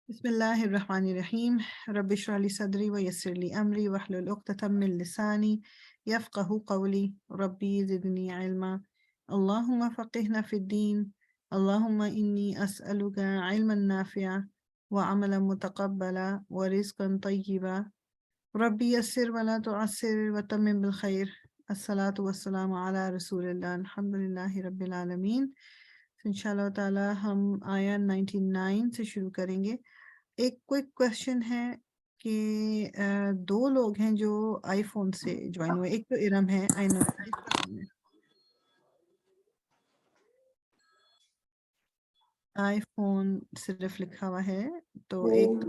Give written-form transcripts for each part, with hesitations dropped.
بسم اللہ الرحمن الرحیم رب اشرح لی صدری ویسر لی امری واحلل عقدۃ من لسانی یفقہوا قولی ربی زدنی علما اللہم فقہنا فی الدین اللہم انی اسألک علما نافعا وعملا متقبلا ورزقا طیبا ربی یسر ولا تعسر وتمم بالخیر الصلاۃ والسلام علی رسول اللہ الحمد للہ رب العالمین۔ انشاءاللہ تعالی ہم آیا 99 سے شروع کریں گے۔ ایک کوئک کوشچن ہے کہ دو لوگ ہیں جو آئی فون سے جوائن ہوئے، ایک تو ارم ہے، آئی نو آئی فون صرف لکھا ہوا ہے، تو ایک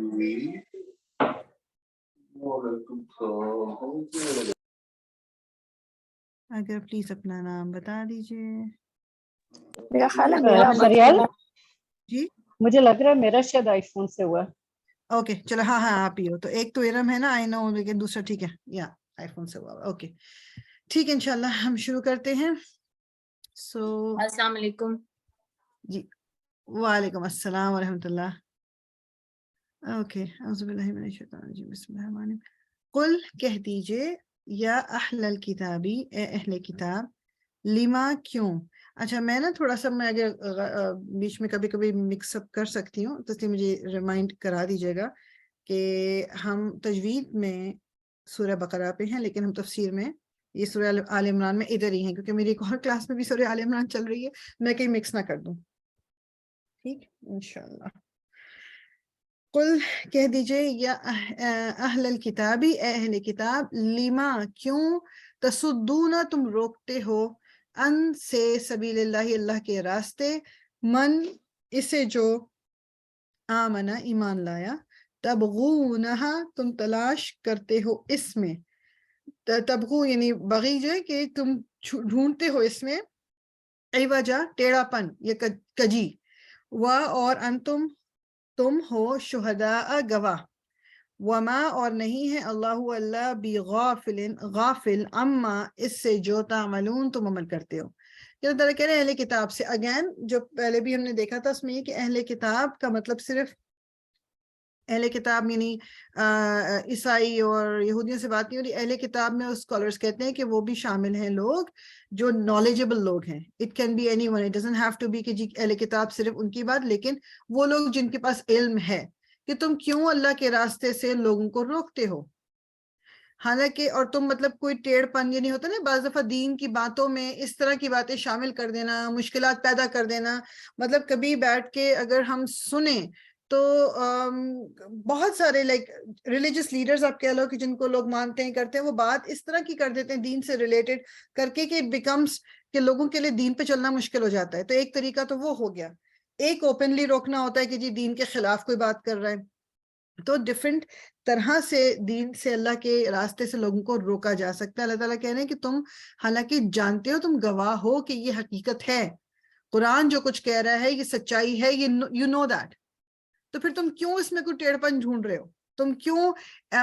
اگر پلیز اپنا نام بتا دیجیے۔ میرا خیال ہے میرا مریال جی مجھے لگ رہا ہے میرا شاید آئی فون سے ہوا۔ اوکے چلو، ہاں ہاں آپ ہی ہو، تو ایک تو ارم ہے نا، آئی نو، لیکن دوسرا ٹھیک ہے، یا آئی فون سے ہوا۔ اوکے ٹھیک ہے، انشاءاللہ ہم شروع کرتے ہیں۔ سو السلام علیکم۔ جی وعلیکم السلام ورحمۃ اللہ۔ اوکے اعوذ باللہ من الشیطان الرجیم، بسم اللہ الرحمن الرحیم۔ قل کہہ دیجئے، یا اہل الکتابی، اے اہل کتاب، لما کیوں۔ اچھا میں نا تھوڑا سا، میں اگر بیچ میں کبھی کبھی مکس اپ کر سکتی ہوں تو اس لیے مجھے ریمائنڈ کرا دیجیے گا کہ ہم تجوید میں سورہ بقرہ پہ ہیں، لیکن ہم تفسیر میں یہ سورہ آل عمران میں ادھر ہی ہیں، کیونکہ میری ایک اور کلاس میں بھی سورہ آل عمران چل رہی ہے، میں کہیں مکس نہ کر دوں۔ ٹھیک انشاءاللہ۔ قل کہہ دیجئے، یا اہل الکتابی، اے اہل کتاب، لما کیوں، تصدون تم روکتے ہو، ان سے سبیل اللہ اللہ کے راستے، من اسے جو آمنہ ایمان لایا، تبغونہا تم تلاش کرتے ہو اس میں، تبغو یعنی بغی جو ہے کہ تم ڈھونڈتے ہو اس میں، عوجہ ٹیڑھا پن یا کجی، اور انتم تم ہو شہداء گواہ، وما اور نہیں ہے اللہ بغافل غافل اما اس سے جو تعملون تم عمل کرتے ہو۔ یہ اللہ تعالیٰ کہہ رہے ہیں اہل کتاب سے۔ اگین جو پہلے بھی ہم نے دیکھا تھا اس میں یہ کہ اہل کتاب کا مطلب صرف اہل کتاب یعنی عیسائی اور یہودیوں سے بات نہیں ہو رہی۔ اہل کتاب میں اسکالرس کہتے ہیں کہ وہ بھی شامل ہیں لوگ جو نالجبل لوگ ہیں۔ It can be anyone, it doesn't have to be کہ جی اہل کتاب صرف ان کی بات، لیکن وہ لوگ جن کے پاس علم ہے کہ تم کیوں اللہ کے راستے سے لوگوں کو روکتے ہو، حالانکہ اور تم مطلب کوئی ٹیڑھ پن یہ نہیں ہوتا نا، بعض دفعہ دین کی باتوں میں اس طرح کی باتیں شامل کر دینا، مشکلات پیدا کر دینا۔ مطلب کبھی بیٹھ کے اگر ہم سنیں تو بہت سارے لائک ریلیجس لیڈرز آپ کہہ لو کہ جن کو لوگ مانتے ہیں کرتے ہیں، وہ بات اس طرح کی کر دیتے ہیں دین سے ریلیٹڈ کر کے کہ اٹ بیکمس کہ لوگوں کے لیے دین پہ چلنا مشکل ہو جاتا ہے۔ تو ایک طریقہ تو وہ ہو گیا، ایک اوپنلی روکنا ہوتا ہے کہ جی دین کے خلاف کوئی بات کر رہا ہے، تو ڈفرینٹ طرح سے دین سے اللہ کے راستے سے لوگوں کو روکا جا سکتا ہے۔ اللہ تعالیٰ کہہ رہے ہیں کہ تم حالانکہ جانتے ہو، تم گواہ ہو کہ یہ حقیقت ہے، قرآن جو کچھ کہہ رہا ہے یہ سچائی ہے، یہ یو نو دیٹ، تو پھر تم کیوں اس میں کوئی ٹیڑھ پن ڈھونڈ رہے ہو، تم کیوں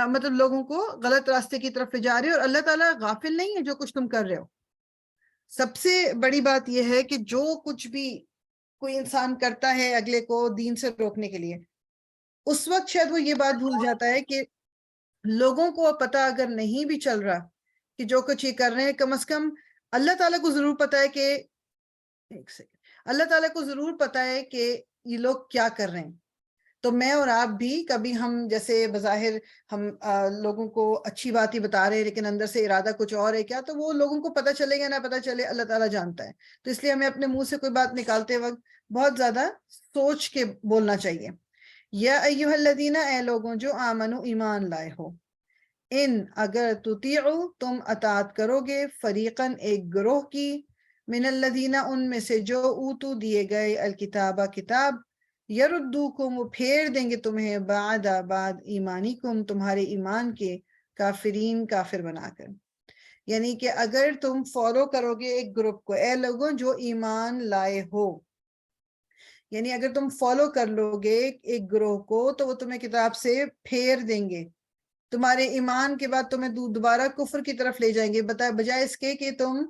مطلب لوگوں کو غلط راستے کی طرف لے جا رہے ہو۔ اور اللہ تعالیٰ غافل نہیں ہے جو کچھ تم کر رہے ہو۔ سب سے بڑی بات یہ ہے کہ جو کچھ بھی کوئی انسان کرتا ہے اگلے کو دین سے روکنے کے لیے، اس وقت شاید وہ یہ بات بھول جاتا ہے کہ لوگوں کو پتہ اگر نہیں بھی چل رہا کہ جو کچھ یہ کر رہے ہیں، کم از کم اللہ تعالیٰ کو ضرور پتہ ہے کہ ایک سیکنڈ، اللہ تعالیٰ کو ضرور پتہ ہے کہ یہ لوگ کیا کر رہے ہیں۔ تو میں اور آپ بھی کبھی ہم جیسے بظاہر ہم لوگوں کو اچھی بات ہی بتا رہے ہیں لیکن اندر سے ارادہ کچھ اور ہے کیا، تو وہ لوگوں کو پتہ چلے گا نہ پتہ چلے، اللہ تعالیٰ جانتا ہے۔ تو اس لیے ہمیں اپنے منہ سے کوئی بات نکالتے وقت بہت زیادہ سوچ کے بولنا چاہیے۔ یا ایھا الذین، اے لوگوں جو آمنو ایمان لائے ہو، ان اگر تطیعو تم اطاعت کرو گے، فریقاً ایک گروہ کی، من الذین ان میں سے جو اوتو دیے گئے، الکتابہ کتاب، یردوکم وہ پھیر دیں گے تمہیں، بعد ایمانکم تمہارے ایمان کے، کافرین کافر بنا کر۔ یعنی کہ اگر تم فالو کرو گے ایک گروپ کو، اے لوگوں جو ایمان لائے ہو، یعنی اگر تم فالو کر لو گے ایک گروہ کو تو وہ تمہیں کتاب سے پھیر دیں گے، تمہارے ایمان کے بعد تمہیں دوبارہ کفر کی طرف لے جائیں گے، بجائے اس کے کہ تم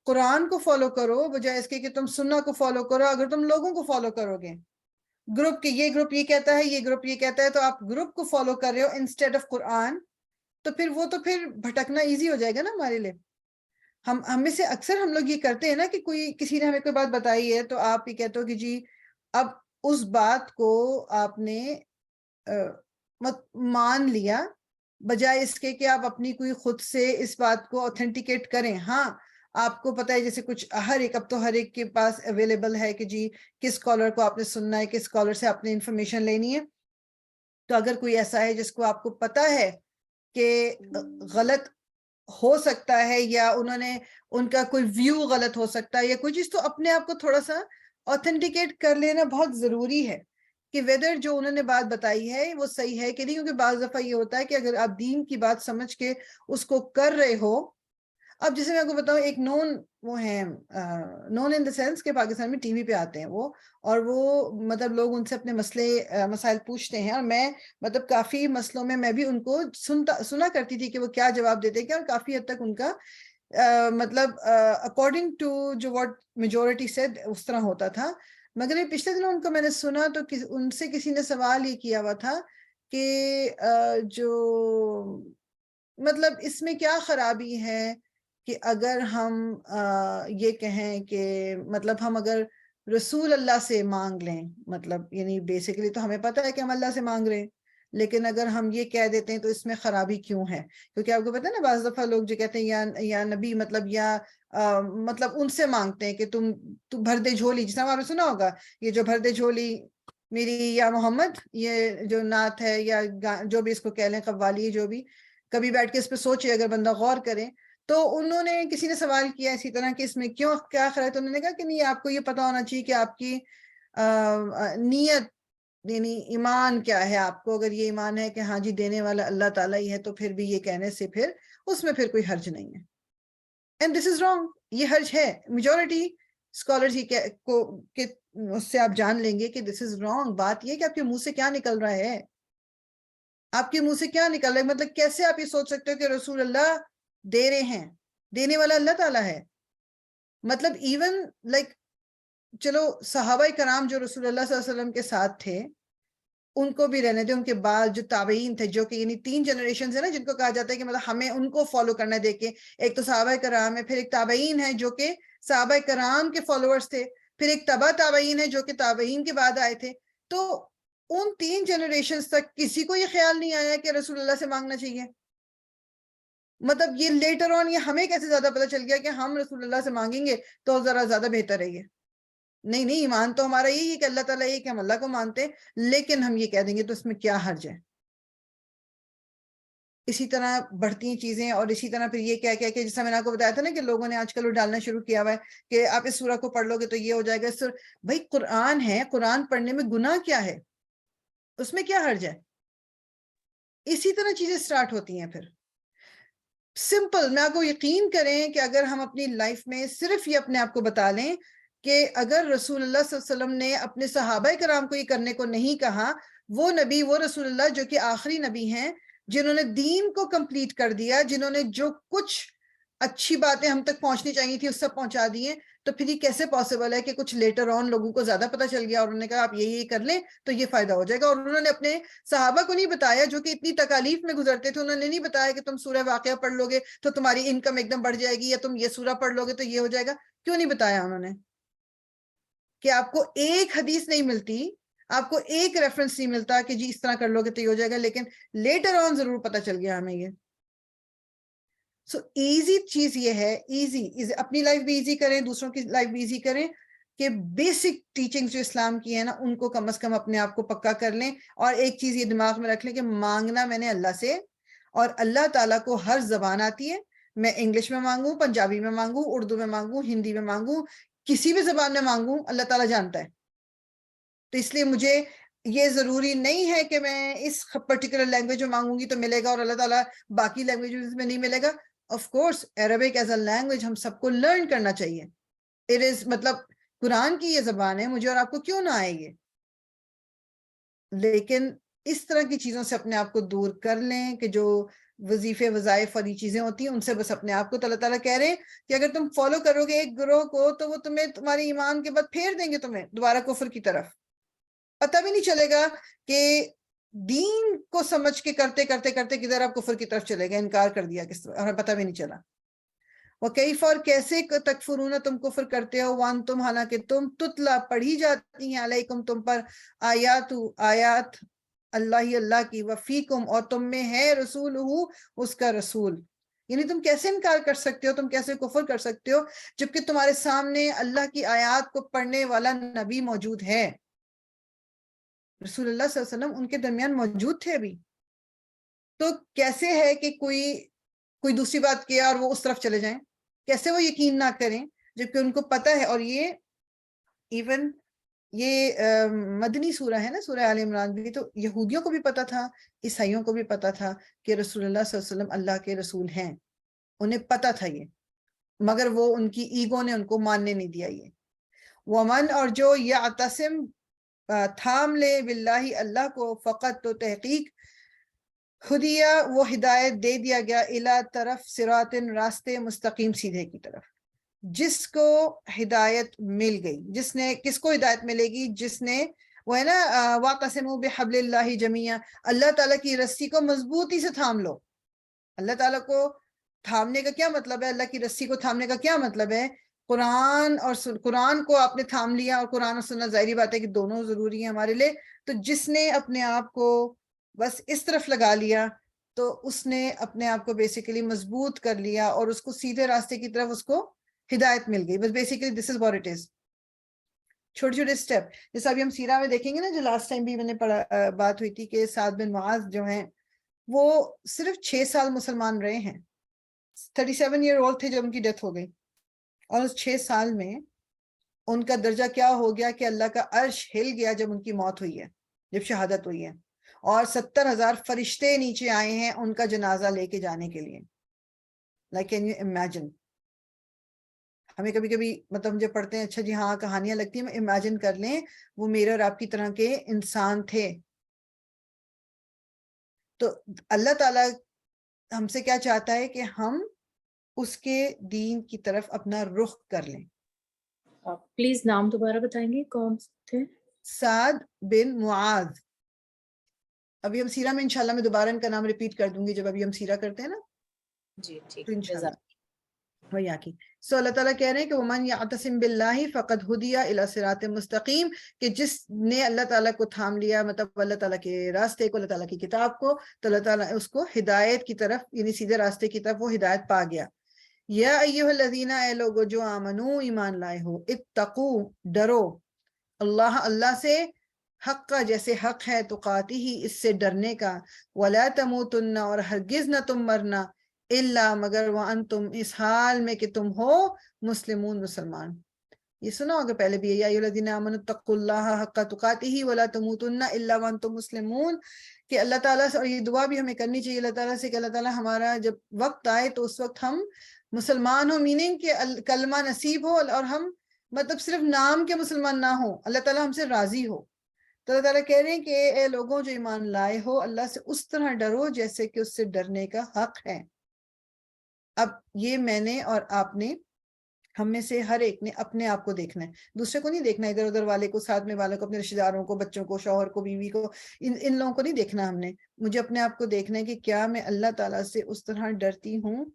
قرآن کو فالو کرو، بجائے اس کے کہ تم سنہ کو فالو کرو، اگر تم لوگوں کو فالو کرو گے گروپ کے یہ گروپ یہ کہتا ہے، یہ گروپ یہ کہتا ہے، تو آپ گروپ کو فالو کر رہے ہو انسٹیڈ آف قرآن، تو پھر وہ تو پھر بھٹکنا ایزی ہو جائے گا نا ہمارے لیے. ہم میں سے اکثر ہم لوگ یہ کرتے ہیں نا کہ کسی نے ہمیں کوئی بات بتائی ہے تو آپ یہ کہتے ہو کہ جی اب اس بات کو آپ نے مان لیا، بجائے اس کے کہ آپ اپنی کوئی خود سے اس بات کو اوتھینٹیکیٹ کریں. ہاں آپ کو پتہ ہے جیسے کچھ ہر ایک، اب تو ہر ایک کے پاس اویلیبل ہے کہ جی کس اسکالر کو آپ نے سننا ہے، کس اسکالر سے آپ نے انفارمیشن لینی ہے. تو اگر کوئی ایسا ہے جس کو آپ کو پتہ ہے کہ غلط ہو سکتا ہے، یا انہوں نے ان کا کوئی ویو غلط ہو سکتا ہے یا کوئی چیز، تو اپنے آپ کو تھوڑا سا اوتھینٹیکیٹ کر لینا بہت ضروری ہے کہ ویدر جو انہوں نے بات بتائی ہے وہ صحیح ہے کہ نہیں. کیونکہ بعض دفعہ یہ ہوتا ہے کہ اگر آپ دین کی بات سمجھ کے اس کو کر رہے ہو، اب جیسے میں آپ کو بتاؤں، ایک وہ ہیں نون ان دا سینس کہ پاکستان میں ٹی وی پہ آتے ہیں وہ، اور وہ مطلب لوگ ان سے اپنے مسائل پوچھتے ہیں، اور میں مطلب کافی مسئلوں میں بھی ان کو سنا کرتی تھی کہ وہ کیا جواب دیتے ہیں، اور کافی حد تک ان کا مطلب اکارڈنگ ٹو جو واٹ میجورٹی سیڈ اس طرح ہوتا تھا. مگر یہ پچھلے دنوں ان کو میں نے سنا تو ان سے کسی نے سوال یہ کیا ہوا تھا کہ جو مطلب اس میں کیا خرابی ہے کہ اگر ہم یہ کہیں کہ مطلب ہم اگر رسول اللہ سے مانگ لیں، مطلب یعنی بیسیکلی تو ہمیں پتہ ہے کہ ہم اللہ سے مانگ رہے ہیں، لیکن اگر ہم یہ کہہ دیتے ہیں تو اس میں خرابی کیوں ہے؟ کیونکہ آپ کو پتہ ہے نا بعض دفعہ لوگ جو کہتے ہیں یا نبی مطلب یا مطلب ان سے مانگتے ہیں کہ تم بھر دے جھولی، جس طرح آپ نے سنا ہوگا یہ جو بھر دے جھولی میری یا محمد، یہ جو نعت ہے یا جو بھی اس کو کہہ لیں، قوالی، جو بھی، کبھی بیٹھ کے اس پہ سوچے اگر بندہ غور کرے. تو انہوں نے کسی نے سوال کیا اسی طرح کہ اس میں کیا خراب ہے، تو انہوں نے کہا کہ نہیں، آپ کو یہ پتا ہونا چاہیے کہ آپ کی نیت یعنی ایمان کیا ہے. آپ کو اگر یہ ایمان ہے کہ ہاں جی دینے والا اللہ تعالیٰ ہی ہے، تو پھر بھی یہ کہنے سے پھر اس میں پھر کوئی حرج نہیں ہے. اینڈ دس از رانگ، یہ حرج ہے. میجورٹی اسکالرز اس سے آپ جان لیں گے کہ دس از رانگ. بات یہ کہ آپ کے منہ سے کیا نکل رہا ہے، آپ کے منہ سے کیا نکل رہا ہے. مطلب کیسے آپ یہ سوچ سکتے ہو کہ رسول اللہ دے رہے ہیں، دینے والا اللہ تعالیٰ ہے. مطلب ایون لائک چلو صحابہ کرام جو رسول اللہ صلی اللہ علیہ وسلم کے ساتھ تھے ان کو بھی رہنے دے، ان کے بعد جو تابعین تھے، جو کہ یعنی 3 جنریشنز ہیں نا جن کو کہا جاتا ہے کہ مطلب ہمیں ان کو فالو کرنا ہے. دیکھیں ایک تو صحابہ کرام ہے، پھر ایک تابعین ہے جو کہ صحابہ کرام کے فالوورز تھے، پھر ایک تبع تابعین ہے جو کہ تابعین کے بعد آئے تھے. تو ان 3 جنریشنز تک کسی کو یہ خیال نہیں آیا کہ رسول اللہ سے مانگنا چاہیے. مطلب یہ لیٹر آن یہ ہمیں کیسے زیادہ پتہ چل گیا کہ ہم رسول اللہ سے مانگیں گے تو ذرا زیادہ بہتر ہے. یہ نہیں، ایمان تو ہمارا یہی ہے کہ اللہ تعالیٰ یہ کہ ہم اللہ کو مانتے ہیں، لیکن ہم یہ کہہ دیں گے تو اس میں کیا حرج ہے. اسی طرح بڑھتی ہیں چیزیں، اور اسی طرح پھر یہ کیا کہ جیسا میں نے آپ کو بتایا تھا نا کہ لوگوں نے آج کل وہ ڈالنا شروع کیا ہوا ہے کہ آپ اس سورہ کو پڑھ لو گے تو یہ ہو جائے گا. بھائی قرآن ہے، قرآن پڑھنے میں گناہ کیا ہے، اس میں کیا حرج ہے. اسی طرح چیزیں سٹارٹ ہوتی ہیں. پھر سمپل، میں آپ کو یقین کریں کہ اگر ہم اپنی لائف میں صرف یہ اپنے آپ کو بتا لیں کہ اگر رسول اللہ صلی اللہ علیہ وسلم نے اپنے صحابہ کرام کو یہ کرنے کو نہیں کہا، وہ نبی، وہ رسول اللہ جو کہ آخری نبی ہیں، جنہوں نے دین کو کمپلیٹ کر دیا، جنہوں نے جو کچھ اچھی باتیں ہم تک پہنچنی چاہیے تھی اس سب پہنچا دیے، تو پھر یہ کیسے پاسبل ہے کہ کچھ لیٹر آن لوگوں کو زیادہ پتہ چل گیا اور انہوں نے کہا آپ یہ کر لیں تو یہ فائدہ ہو جائے گا. اور انہوں نے اپنے صحابہ کو نہیں بتایا جو کہ اتنی تکالیف میں گزرتے تھے، انہوں نے نہیں بتایا کہ تم سورہ واقعہ پڑھ لو گے تو تمہاری انکم ایک دم بڑھ جائے گی، یا تم یہ سورہ پڑھ لو گے تو یہ ہو جائے گا. کیوں نہیں بتایا انہوں نے؟ کہ آپ کو ایک حدیث نہیں ملتی، آپ کو ایک ریفرنس نہیں ملتا کہ جی اس طرح کر لو گے تو یہ ہو جائے گا، لیکن لیٹر آن ضرور پتہ چل گیا ہمیں یہ. سو ایزی چیز یہ ہے، ایزی اپنی لائف بھی ایزی کریں، دوسروں کی لائف بھی ایزی کریں، کہ بیسک ٹیچنگ جو اسلام کی ہے نا ان کو کم از کم اپنے آپ کو پکا کر لیں. اور ایک چیز یہ دماغ میں رکھ لیں کہ مانگنا میں نے اللہ سے، اور اللہ تعالیٰ کو ہر زبان آتی ہے. میں انگلش میں مانگوں، پنجابی میں مانگوں، اردو میں مانگوں، ہندی میں مانگوں، کسی بھی زبان میں مانگوں، اللہ تعالیٰ جانتا ہے. تو اس لیے مجھے یہ ضروری نہیں ہے کہ میں اس پرٹیکولر لینگویج میں مانگوں گی تو ملے گا اور اللہ تعالیٰ باقی لینگویجز میں نہیں ملے گا. Of course Arabic as a language ہم سب کو لرن کرنا چاہیے. اٹ از مطلب قرآن کی یہ زبان ہے، مجھے اور آپ کو کیوں نہ آئے گی، لیکن اس طرح کی چیزوں سے اپنے آپ کو دور کر لیں کہ جو وظیفے وظائف والی چیزیں ہوتی ہیں ان سے بس اپنے آپ کو. اللہ تعالیٰ کہہ رہے ہیں کہ اگر تم فالو کرو گے ایک گروہ کو تو وہ تمہیں تمہارے ایمان کے بعد پھیر دیں گے تمہیں دوبارہ کفر کی طرف. پتہ بھی نہیں چلے گا کہ دین کو سمجھ کے کرتے کرتے کرتے کدھر آپ کفر کی طرف چلے گئے، انکار کر دیا کس طرح، ہمیں پتہ بھی نہیں چلا. وَكَيْفَ اور کیسے تکفرون تم کفر کرتے ہو، وان تم حالانکہ تم تتلا پڑھی جاتی ہیں علیکم تم پر آیات اللہ کی، وفیکم اور تم میں ہے رسول اس کا رسول. یعنی تم کیسے انکار کر سکتے ہو، تم کیسے کفر کر سکتے ہو جبکہ تمہارے سامنے اللہ کی آیات کو پڑھنے والا نبی موجود ہے. رسول اللہ صلی اللہ علیہ وسلم ان کے درمیان موجود تھے ابھی. تو کیسے ہے کہ کوئی دوسری بات کیا اور وہ اس طرف چلے جائیں، کیسے وہ یقین نہ کریں جبکہ ان کو پتہ ہے. اور یہ ایون یہ مدنی سورہ ہے نا، سورہ آل عمران بھی، تو یہودیوں کو بھی پتہ تھا، عیسائیوں کو بھی پتہ تھا کہ رسول اللہ صلی اللہ علیہ وسلم اللہ کے رسول ہیں، انہیں پتہ تھا یہ، مگر وہ ان کی ایگو نے ان کو ماننے نہیں دیا. یہ ومن اور جو یعتصم تھام لے باللہ اللہ کو، فقط تو تحقیق خدیہ وہ ہدایت دے دیا گیا، الی طرف صراط راستے مستقیم سیدھے کی طرف. جس کو ہدایت مل گئی، جس نے، کس کو ہدایت ملے گی؟ جس نے، وہ ہے نا واقسموا بحبل اللہ جمیعا، اللہ تعالیٰ کی رسی کو مضبوطی سے تھام لو. اللہ تعالیٰ کو تھامنے کا کیا مطلب ہے؟ اللہ کی رسی کو تھامنے کا کیا مطلب ہے؟ قرآن کو آپ نے تھام لیا، اور قرآن اور سنت ظاہری بات ہے کہ دونوں ضروری ہیں ہمارے لیے. تو جس نے اپنے آپ کو بس اس طرف لگا لیا تو اس نے اپنے آپ کو بیسیکلی مضبوط کر لیا، اور اس کو سیدھے راستے کی طرف اس کو ہدایت مل گئی. بس basically this is what it is. چھوٹے چھوٹے اسٹیپ، جیسے ابھی ہم سیرہ میں دیکھیں گے نا، جو لاسٹ ٹائم بھی میں نے بات ہوئی تھی کہ سعد بن معاذ جو ہیں وہ صرف 6 سال مسلمان رہے ہیں. 37 ایئر اولڈ تھے جب ان کی ڈیتھ ہو گئی، اور اس 6 سال میں ان کا درجہ کیا ہو گیا کہ اللہ کا عرش ہل گیا جب ان کی موت ہوئی ہے، جب شہادت ہوئی ہے، اور 70,000 فرشتے نیچے آئے ہیں ان کا جنازہ لے کے جانے کے لیے. Like can you imagine? ہمیں کبھی کبھی مطلب جب پڑھتے ہیں اچھا جی ہاں کہانیاں لگتی ہیں، امیجن کر لیں وہ میرے اور آپ کی طرح کے انسان تھے. تو اللہ تعالیٰ ہم سے کیا چاہتا ہے کہ ہم اس کے دین کی طرف اپنا رخ کر لیں. پلیز نام دوبارہ بتائیں گے کون تھے؟ سعد بن معاذ. ابھی ہم سیرہ میں انشاءاللہ میں دوبارہ ان کا نام ریپیٹ کر دوں گی جب ابھی ہم سیرہ کرتے ہیں نا، جی ٹھیک تو ہے. انشاءاللہ وہی آکی. سو اللہ تعالیٰ کہہ رہے ہیں کہ وَمَنْ يَعْتَصِمْ بِاللَّهِ فَقَدْ هُدِيَ إِلَى صِرَاطٍ مُسْتَقِيمٍ، کہ جس نے اللہ تعالیٰ کو تھام لیا، مطلب اللہ تعالیٰ کے راستے کو، اللہ تعالیٰ کی کتاب کو، تو اللہ تعالیٰ اس کو ہدایت کی طرف، یعنی سیدھے راستے کی طرف وہ ہدایت پا گیا. یا ایھا الذین، اے لوگو جو آمنو ایمان لائے ہو، اتقو ڈرو، اللہ سے، حق کا جیسے حق ہے، تقاتی ہی اس سے ڈرنے کا، ولا تموتن اور ہرگز نہ تم مرنا، الا مگر وانتم اس حال میں کہ تم ہو مسلمون مسلمان. یہ سنا ہوگا پہلے بھی، یا ایھا الذین آمنوا اتقوا اللہ حق تقاتہ ولا تموتن الا وانتم مسلمون، کہ اللہ تعالیٰ سے، اور یہ دعا بھی ہمیں کرنی چاہیے اللہ تعالیٰ سے کہ اللہ تعالیٰ ہمارا جب وقت آئے تو اس وقت ہم مسلمان ہو، میننگ کہ کلمہ نصیب ہو، اور ہم مطلب صرف نام کے مسلمان نہ ہو، اللہ تعالیٰ ہم سے راضی ہو. تو اللہ تعالیٰ کہہ رہے ہیں کہ اے لوگوں جو ایمان لائے ہو، اللہ سے اس طرح ڈرو جیسے کہ اس سے ڈرنے کا حق ہے. اب یہ میں نے اور آپ نے، ہم میں سے ہر ایک نے اپنے آپ کو دیکھنا ہے، دوسرے کو نہیں دیکھنا، ادھر ادھر والے کو، ساتھ میں والوں کو، اپنے رشتہ داروں کو، بچوں کو، شوہر کو، بیوی کو، ان لوگوں کو نہیں دیکھنا. ہم نے، مجھے اپنے آپ کو دیکھنا ہے کہ کیا میں اللہ تعالیٰ سے اس طرح ڈرتی ہوں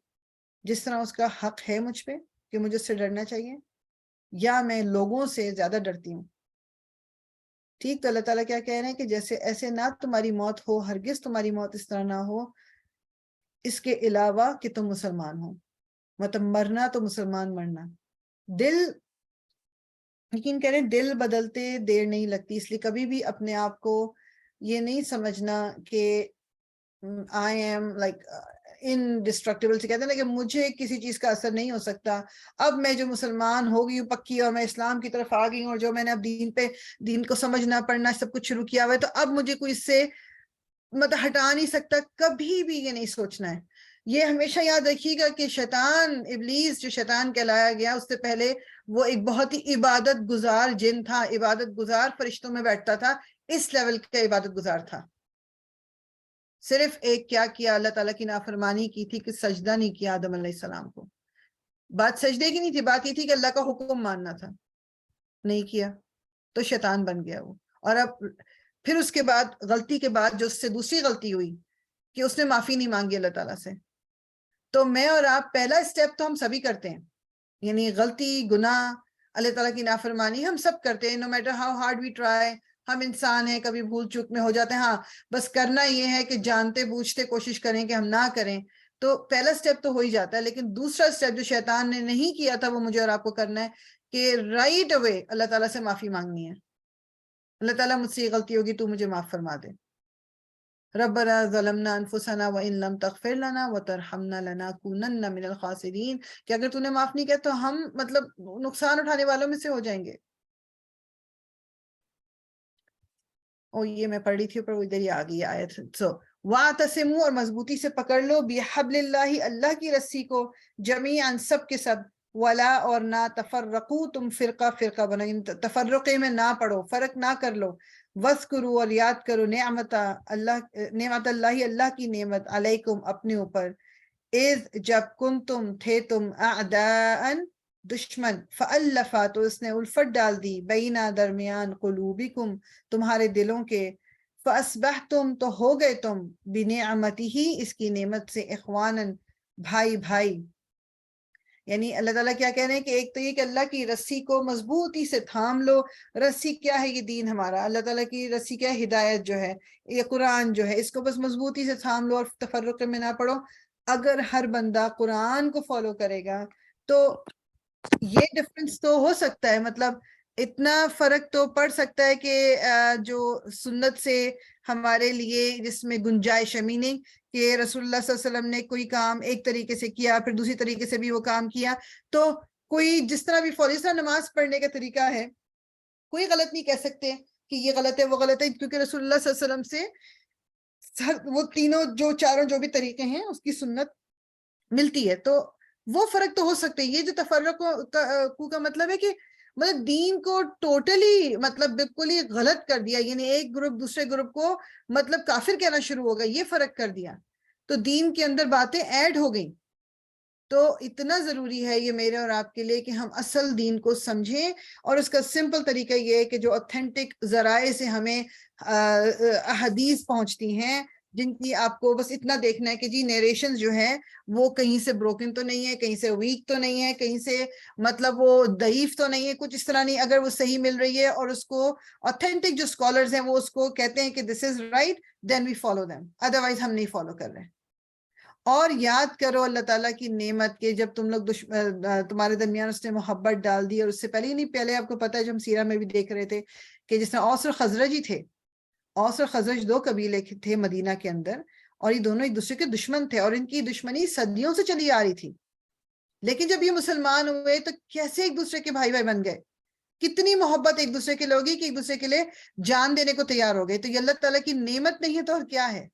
جس طرح اس کا حق ہے مجھ پہ کہ مجھے اس سے ڈرنا چاہیے، یا میں لوگوں سے زیادہ ڈرتی ہوں. ٹھیک، تو اللہ تعالیٰ کیا کہہ رہے ہیں کہ جیسے ایسے نہ تمہاری موت ہو، ہرگز تمہاری موت اس طرح نہ ہو، اس کے علاوہ کہ تم مسلمان ہو، مطلب مرنا تو مسلمان مرنا. دل، لیکن کہہ رہے ہیں دل بدلتے دیر نہیں لگتی، اس لیے کبھی بھی اپنے آپ کو یہ نہیں سمجھنا کہ آئی ایم لائک انڈسٹرکٹیبل، سے کہتے ہیں نا کہ مجھے کسی چیز کا اثر نہیں ہو سکتا، اب میں جو مسلمان ہو گئی ہوں پکی، اور میں اسلام کی طرف آ گئی ہوں، اور جو میں نے اب دین کو سمجھنا پڑھنا سب کچھ شروع کیا ہوا ہے، تو اب مجھے کوئی اس سے مطلب ہٹا نہیں سکتا. کبھی بھی یہ نہیں سوچنا ہے. یہ ہمیشہ یاد رکھیے گا کہ شیطان، ابلیس جو شیطان کہلایا گیا، اس سے پہلے وہ ایک بہت ہی عبادت گزار جن تھا، عبادت گزار فرشتوں میں بیٹھتا تھا، اس لیول کا عبادت گزار تھا. صرف ایک کیا کیا، اللہ تعالیٰ کی نافرمانی کی تھی کہ سجدہ نہیں کیا آدم علیہ السلام کو. بات سجدے کی نہیں تھی، بات یہ تھی کہ اللہ کا حکم ماننا تھا، نہیں کیا تو شیطان بن گیا وہ. اور اب پھر اس کے بعد غلطی کے بعد جو اس سے دوسری غلطی ہوئی کہ اس نے معافی نہیں مانگی اللہ تعالیٰ سے. تو میں اور آپ پہلا اسٹیپ تو ہم سبھی کرتے ہیں, یعنی غلطی, گناہ, اللہ تعالیٰ کی نافرمانی ہم سب کرتے ہیں, no matter how hard we try. ہم انسان ہیں, کبھی بھول چوک میں ہو جاتے ہیں. ہاں بس کرنا یہ ہے کہ جانتے بوجھتے کوشش کریں کہ ہم نہ کریں. تو پہلا اسٹیپ تو ہو ہی جاتا ہے, لیکن دوسرا اسٹیپ جو شیطان نے نہیں کیا تھا وہ مجھے اور آپ کو کرنا ہے کہ رائٹ اوے اللہ تعالیٰ سے معافی مانگنی ہے. اللہ تعالیٰ مجھ سے یہ غلطی ہوگی, تو مجھے معاف فرما دے. ربنا ظلمنا انفسنا وان لم تغفر لنا وترحمنا لنکونن من الخاسرین, کہ اگر تو نے معاف نہیں کیا تو ہم مطلب نقصان اٹھانے والوں میں سے ہو جائیں گے. یہ میں پڑھ رہی تھی, پر وہ ادھر ہی آ گئی آیت. سو واعتصموا, اور مضبوطی سے پکڑ لو, بحبل اللہ, اللہ کی رسی کو, جمیعا, سب کے سب, ولا, اور نہ, تفرقو, تم فرقہ فرقہ بنو, تفرقے میں نہ پڑو, فرق نہ کر لو. وذکروا, اور یاد کرو, نعمت اللہ, اللہ کی نعمت, علیکم, اپنے اوپر, اذ, جب, کنتم, تھے تم, اعداء, دشمن, فألفا, تو اس نے الفت ڈال دی, بینا, درمیان, قلوبکم, تمہارے دلوں کے, فأصبحتم, تو ہو گئے تم, بنعمتہ, اس کی نعمت سے, اخوانا, بھائی بھائی. یعنی اللہ تعالیٰ کیا کہہ رہے ہیں کہ ایک تو یہ کہ اللہ کی رسی کو مضبوطی سے تھام لو. رسی کیا ہے؟ یہ دین ہمارا. اللہ تعالیٰ کی رسی کیا ہے؟ ہدایت جو ہے, یہ قرآن جو ہے, اس کو بس مضبوطی سے تھام لو اور تفرق میں نہ پڑو. اگر ہر بندہ قرآن کو فالو کرے گا تو یہ ڈفرنس تو ہو سکتا ہے, مطلب اتنا فرق تو پڑ سکتا ہے کہ جو سنت سے ہمارے لیے جس میں گنجائش ہے, میننگ کہ رسول اللہ صلی اللہ علیہ وسلم نے کوئی کام ایک طریقے سے کیا, پھر دوسری طریقے سے بھی وہ کام کیا, تو کوئی جس طرح بھی فالو, جس طرح نماز پڑھنے کا طریقہ ہے, کوئی غلط نہیں کہہ سکتے کہ یہ غلط ہے وہ غلط ہے, کیونکہ رسول اللہ صلی اللہ علیہ وسلم سے وہ تینوں جو چاروں جو بھی طریقے ہیں اس کی سنت ملتی ہے. تو وہ فرق تو ہو سکتے ہیں. یہ جو تفرق کا مطلب ہے کہ مطلب دین کو ٹوٹلی مطلب بالکل ہی غلط کر دیا, یعنی ایک گروپ دوسرے گروپ کو مطلب کافر کہنا شروع ہو گیا, یہ فرق کر دیا, تو دین کے اندر باتیں ایڈ ہو گئیں. تو اتنا ضروری ہے یہ میرے اور آپ کے لیے کہ ہم اصل دین کو سمجھیں, اور اس کا سمپل طریقہ یہ ہے کہ جو اوتھینٹک ذرائع سے ہمیں احادیث پہنچتی ہیں, جن کی آپ کو بس اتنا دیکھنا ہے کہ جی نیریشن جو ہے وہ کہیں سے بروکن تو نہیں ہے, کہیں سے ویک تو نہیں ہے, کہیں سے مطلب وہ ضعیف تو نہیں ہے, کچھ اس طرح نہیں. اگر وہ صحیح مل رہی ہے اور اس کو اوتھینٹک جو اسکالرز ہیں وہ اس کو کہتے ہیں کہ this is right, then we follow them, otherwise ہم نہیں فالو کر رہے. اور یاد کرو اللہ تعالیٰ کی نعمت کے جب تم لوگ تمہارے درمیان اس نے محبت ڈال دی, اور اس سے پہلے ہی نہیں, پہلے آپ کو پتہ ہے جو ہم سیرہ میں بھی دیکھ رہے تھے کہ جس طرح اوس اور خزرج ہی تھے. اوس اور خزرج دو قبیلے تھے مدینہ کے اندر, اور یہ دونوں ایک دوسرے کے دشمن تھے, اور ان کی دشمنی صدیوں سے چلی آ رہی تھی. لیکن جب یہ مسلمان ہوئے تو کیسے ایک دوسرے کے بھائی بھائی بن گئے, کتنی محبت ایک دوسرے کے لوگی کہ ایک دوسرے کے لیے جان دینے کو تیار ہو گئے. تو یہ اللہ تعالیٰ کی نعمت نہیں ہے تو اور کیا ہے؟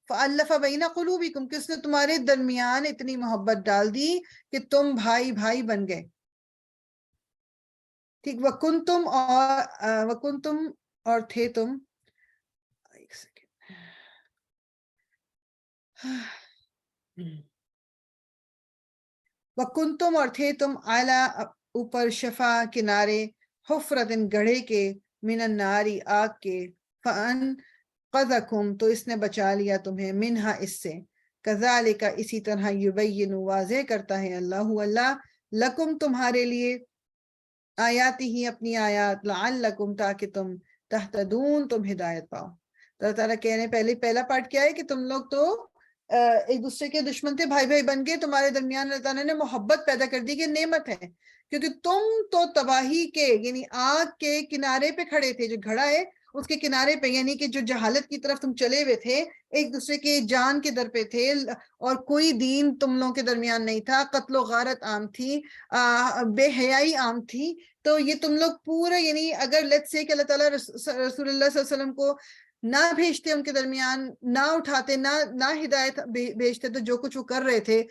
فَأَلَّفَ بَيْنَ قُلُوبِكُمْ, کہ اس نے تمہارے درمیان اتنی محبت ڈال دی کہ تم بھائی بھائی بن گئے. ٹھیک, وَكُنْتُمْ, اور تھے تم, ایک سیکنڈ, وَكُنْتُمْ, اور تھے تم, عَلَىٰ, اوپر, شفا, کنارے, حفرتن, گڑھے کے, من النار, آگ کے, فَأَنْقَذَكُمْ, تو اس نے بچا لیا تمہیں, منہا, اس سے, کذالک, اسی طرح, یبین, واضح کرتا ہے اللہ, لکم, تمہارے لیے, آیاتی ہی, اپنی آیات, لعلکم, تاکہ تم, تہتدون, تم ہدایت پاؤ. تو اللہ تعالیٰ کہنے پہلا پارٹ کیا ہے کہ تم لوگ تو ایک دوسرے کے دشمن تھے, بھائی بھائی بن گئے, تمہارے درمیان اللہ تعالیٰ نے محبت پیدا کر دی کہ نعمت ہے, کیونکہ تم تو تباہی کے یعنی آگ کے کنارے پہ کھڑے تھے, جو گھڑا ہے اس کے کنارے پہ, یعنی کہ جو جہالت کی طرف تم چلے ہوئے تھے, ایک دوسرے کے جان کے در پہ تھے, اور کوئی دین تم لوگوں کے درمیان نہیں تھا, قتل و غارت عام تھی, بے حیائی عام تھی. تو یہ تم لوگ پورے, یعنی اگر لیٹس سے کہ اللہ تعالیٰ رسول اللہ صلی اللہ علیہ وسلم کو نہ بھیجتے ان کے درمیان, نہ اٹھاتے, نہ ہدایت بھیجتے, تو جو کچھ وہ کر رہے تھے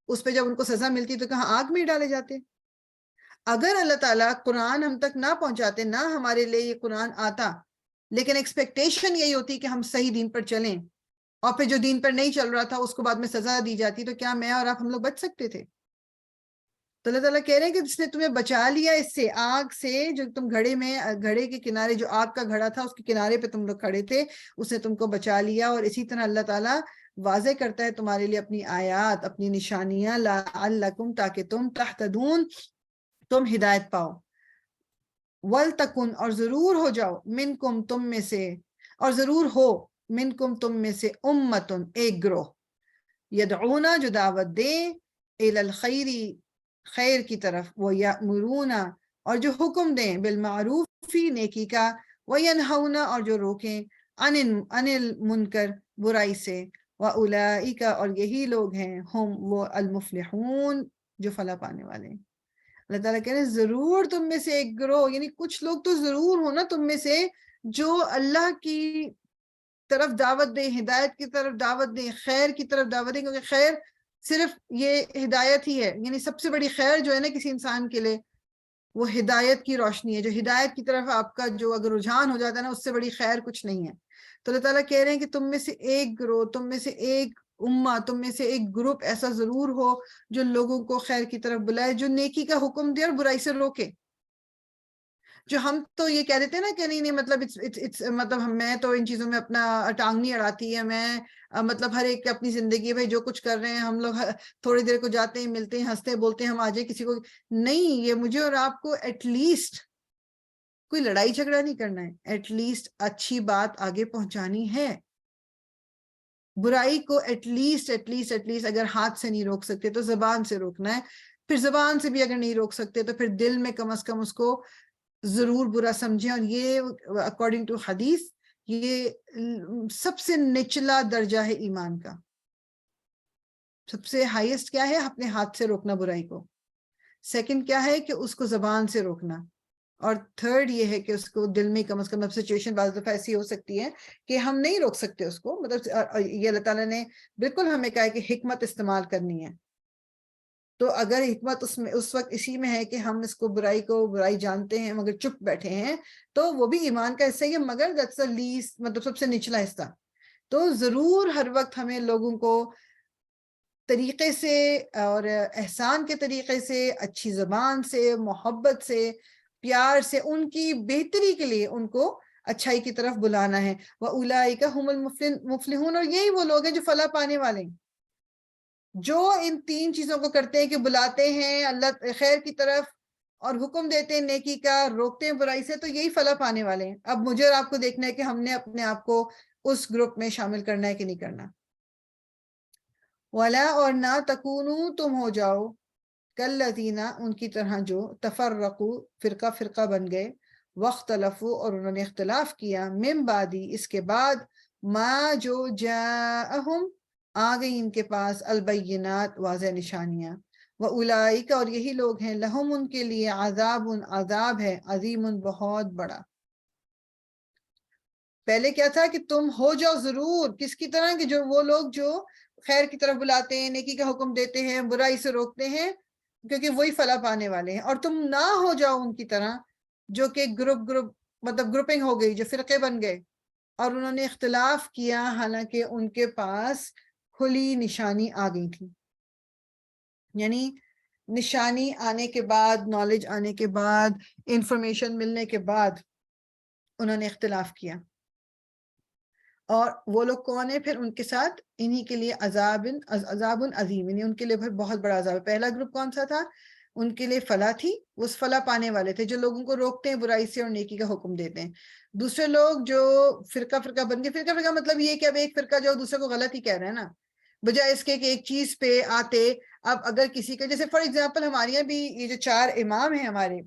اس پہ جب ان کو سزا ملتی تو کہاں آگ میں ڈالے جاتے. اگر اللہ تعالیٰ قرآن ہم تک نہ پہنچاتے, نہ ہمارے لیے یہ قرآن آتا, لیکن ایکسپیکٹیشن یہی ہوتی کہ ہم صحیح دین پر چلیں, اور پھر جو دین پر نہیں چل رہا تھا اس کو بعد میں سزا دی جاتی, تو کیا میں اور آپ ہم لوگ بچ سکتے تھے؟ تو اللہ تعالیٰ کہہ رہے ہیں کہ جس نے تمہیں بچا لیا اس سے، آگ سے، جو تم گھڑے کے کنارے، جو آگ کا گھڑا تھا اس کے کنارے پہ تم لوگ کھڑے تھے، اس نے تم کو بچا لیا. اور اسی طرح اللہ تعالیٰ واضح کرتا ہے تمہارے لیے اپنی آیات، اپنی نشانیاں، لعلکم، تاکہ تم تہتدون، تم ہدایت پاؤ. وَلْتَكُنْ، اور ضرور ہو جاؤ، منکم، تم میں سے، اور ضرور ہو، منکم، تم میں سے، امتن، ایک گروہ، یدعونا، جو دعوت دے، الی الخیر، خیر کی طرف، وَيَأْمُرُونَ، اور جو حکم دیں، بالمعروف، نیکی کا، وَيَنْهَوْنَ، اور جو روکیں، عن المنکر، برائی سے، وَأُولَئِكَ، اور یہی لوگ ہیں، ہم، وہ، المفلحون، جو فلاح پانے والے ہیں. اللہ تعالیٰ کہہ رہے ہیں ضرور تم میں سے ایک گروہ، یعنی کچھ لوگ تو ضرور ہو نا تم میں سے، جو اللہ کی طرف دعوت دیں، ہدایت کی طرف دعوت دیں، خیر کی طرف دعوت دیں، کیونکہ خیر صرف یہ ہدایت ہی ہے. یعنی سب سے بڑی خیر جو ہے نا کسی انسان کے لیے، وہ ہدایت کی روشنی ہے. جو ہدایت کی طرف آپ کا جو اگر رجحان ہو جاتا ہے نا، اس سے بڑی خیر کچھ نہیں ہے. تو اللہ تعالیٰ کہہ رہے ہیں کہ تم میں سے ایک گروہ، تم میں سے ایک امہ، تم میں سے ایک گروپ ایسا ضرور ہو جو لوگوں کو خیر کی طرف بلائے، جو نیکی کا حکم دے اور برائی سے روکے. جو ہم تو یہ کہہ دیتے ہیں نا کہ نہیں مطلب مطلب میں تو ان چیزوں میں اپنا ٹانگ نہیں اڑاتی ہے، میں مطلب ہر ایک اپنی زندگی ہے، بھائی جو کچھ کر رہے ہیں ہم لوگ تھوڑی دیر کو جاتے ہیں، ملتے ہیں، ہنستے ہیں، بولتے ہیں، ہم آجے کسی کو نہیں. یہ مجھے اور آپ کو ایٹ لیسٹ کوئی لڑائی جھگڑا نہیں کرنا ہے، ایٹ لیسٹ اچھی بات آگے پہنچانی ہے. برائی کو ایٹ لیسٹ اگر ہاتھ سے نہیں روک سکتے تو زبان سے روکنا ہے. پھر زبان سے بھی اگر نہیں روک سکتے تو پھر دل میں کم از کم اس کو ضرور برا سمجھیں. اور یہ اکارڈنگ ٹو حدیث یہ سب سے نچلا درجہ ہے ایمان کا. سب سے ہائیسٹ کیا ہے؟ اپنے ہاتھ سے روکنا برائی کو. سیکنڈ کیا ہے؟ کہ اس کو زبان سے روکنا. اور تھرڈ یہ ہے کہ اس کو دل میں کم از کم، اب سچویشن بعض دفعہ ایسی ہو سکتی ہے کہ ہم نہیں روک سکتے اس کو، مطلب یہ اللہ تعالیٰ نے بالکل ہمیں کہا ہے کہ حکمت استعمال کرنی ہے. تو اگر حکمت اس وقت اسی میں ہے کہ ہم اس کو برائی جانتے ہیں مگر چپ بیٹھے ہیں، تو وہ بھی ایمان کا حصہ ہی ہے، مگر that's the least، مطلب سب سے نچلا حصہ. تو ضرور ہر وقت ہمیں لوگوں کو طریقے سے اور احسان کے طریقے سے، اچھی زبان سے، محبت سے، پیار سے، ان کی بہتری کے لیے ان کو اچھائی کی طرف بلانا ہے. وَأُولَئِكَ هُمُ الْمُفْلِحُونَ، اور یہی وہ لوگ ہیں جو فلاح پانے والے ہیں، جو ان تین چیزوں کو کرتے ہیں کہ بلاتے ہیں اللہ خیر کی طرف اور حکم دیتے ہیں نیکی کا، روکتے ہیں برائی سے، تو یہی فلاح پانے والے ہیں. اب مجھے اور آپ کو دیکھنا ہے کہ ہم نے اپنے آپ کو اس گروپ میں شامل کرنا ہے کہ نہیں کرنا. وَلَا، اور نہ، تَكُونُوا، تم ہو جاؤ، کالذین، ان کی طرح جو، تفرقوا، فرقہ بن گئے، واختلفوا، اور انہوں نے اختلاف کیا، من بعدی، اس کے بعد، ما، جو، جاءہم، آ گئی ان کے پاس، البینات، واضح نشانیاں، وَأُولَئِکَ، اور یہی لوگ ہیں، لہم، ان کے لیے، عذاب، عذاب ہے، عظیم، بہت بڑا. پہلے کیا تھا کہ تم ہو جاؤ ضرور کس کی طرح، کہ جو وہ لوگ جو خیر کی طرف بلاتے ہیں، نیکی کا حکم دیتے ہیں، برائی سے روکتے ہیں، کیونکہ وہی فلاح پانے والے ہیں. اور تم نہ ہو جاؤ ان کی طرح جو کہ گروپ مطلب گروپنگ ہو گئی، جو فرقے بن گئے اور انہوں نے اختلاف کیا، حالانکہ ان کے پاس کھلی نشانی آ گئی تھی. یعنی نشانی آنے کے بعد، نالج آنے کے بعد، انفارمیشن ملنے کے بعد انہوں نے اختلاف کیا. اور وہ لوگ کون ہیں پھر ان کے ساتھ؟ انہی کے لیے عذاب عظیم، یعنی ان کے لیے بہت بڑا عذاب ہے. پہلا گروپ کون سا تھا؟ ان کے لیے فلاح تھی، وہ فلاح پانے والے تھے جو لوگوں کو روکتے ہیں برائی سے اور نیکی کا حکم دیتے ہیں. دوسرے لوگ جو فرقہ بن گئے، فرقہ مطلب یہ کہ اب ایک فرقہ جو دوسرے کو غلط ہی کہہ رہے ہیں نا، بجائے اس کے کہ ایک چیز پہ آتے. اب اگر کسی کا، جیسے فار ایگزامپل ہمارے یہاں بھی یہ جو 4 امام ہیں ہمارے،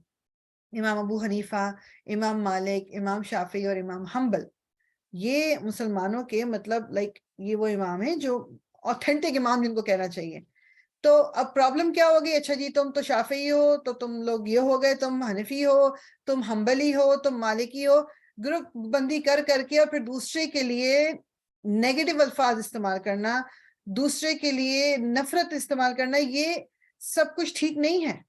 امام ابو حنیفہ، امام مالک، امام شافعی اور امام حنبل، یہ مسلمانوں کے مطلب یہ وہ امام ہیں جو آتھینٹک امام جن کو کہنا چاہیے. تو اب پرابلم کیا ہوگی؟ اچھا جی تم تو شافعی ہو تو تم لوگ یہ ہو گئے، تم حنفی ہو، تم حنبلی ہو، تم مالکی ہو، گروپ بندی کر کے اور پھر دوسرے کے لیے نیگیٹو الفاظ استعمال کرنا، دوسرے کے لیے نفرت استعمال کرنا، یہ سب کچھ ٹھیک نہیں ہے.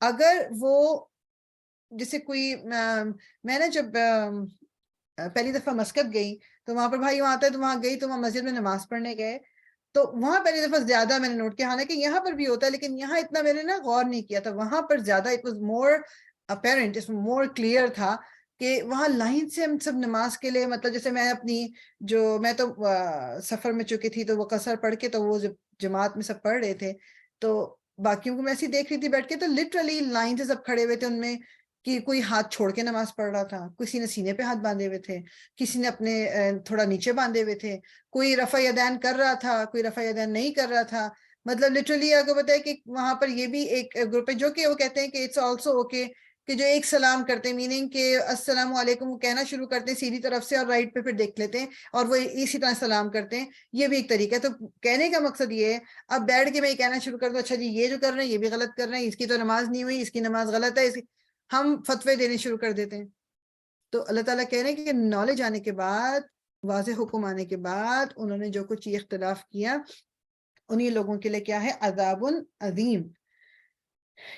اگر وہ جیسے کوئی میں نے جب پہلی دفعہ مسقط گئی تو وہاں پر بھائی وہاں آتا ہے، تو وہاں گئی تو وہاں مسجد میں نماز پڑھنے گئے تو وہاں پہلی دفعہ زیادہ میں نے نوٹ کیا، حالانکہ یہاں پر بھی ہوتا ہے لیکن یہاں اتنا میں نے نا غور نہیں کیا تھا، وہاں پر زیادہ اٹ واز مور اپیرنٹ، اس میں مور کلیئر تھا کہ وہاں لائن سے ہم سب نماز کے لیے، مطلب جیسے میں اپنی جو میں تو سفر میں چکی تھی تو وہ قصر پڑھ کے تو وہ جماعت میں سب پڑھ رہے تھے، تو باقیوں کو میں ایسے دیکھ رہی تھی بیٹھ کے، تو لٹرلی لائن سے سب کھڑے ہوئے تھے، ان میں کہ کوئی ہاتھ چھوڑ کے نماز پڑھ رہا تھا، کسی نے سینے پہ ہاتھ باندھے ہوئے تھے، کسی نے اپنے تھوڑا نیچے باندھے ہوئے تھے، کوئی رفع یدین کر رہا تھا، کوئی رفع یدین نہیں کر رہا تھا. مطلب لٹرلی آپ کو بتائے کہ وہاں پر یہ بھی ایک گروپ ہے جو کہ وہ کہتے ہیں کہ اٹس آلسو اوکے کہ جو ایک سلام کرتے ہیں، میننگ کہ السلام علیکم کہنا شروع کرتے ہیں سیدھی طرف سے اور رائٹ پہ پھر دیکھ لیتے ہیں اور وہ اسی طرح سلام کرتے ہیں، یہ بھی ایک طریقہ ہے. تو کہنے کا مقصد یہ ہے اب بیٹھ کے میں یہ کہنا شروع کر دوں اچھا جی یہ جو کر رہے ہیں یہ بھی غلط کر رہے ہیں، اس کی تو نماز نہیں ہوئی، اس کی نماز غلط ہے، ہم فتوے دینے شروع کر دیتے ہیں. تو اللہ تعالیٰ کہہ رہے ہیں کہ نالج آنے کے بعد، واضح حکم آنے کے بعد انہوں نے جو کچھ یہ اختلاف کیا، انہی لوگوں کے لیے کیا ہے؟ عذاب عظیم.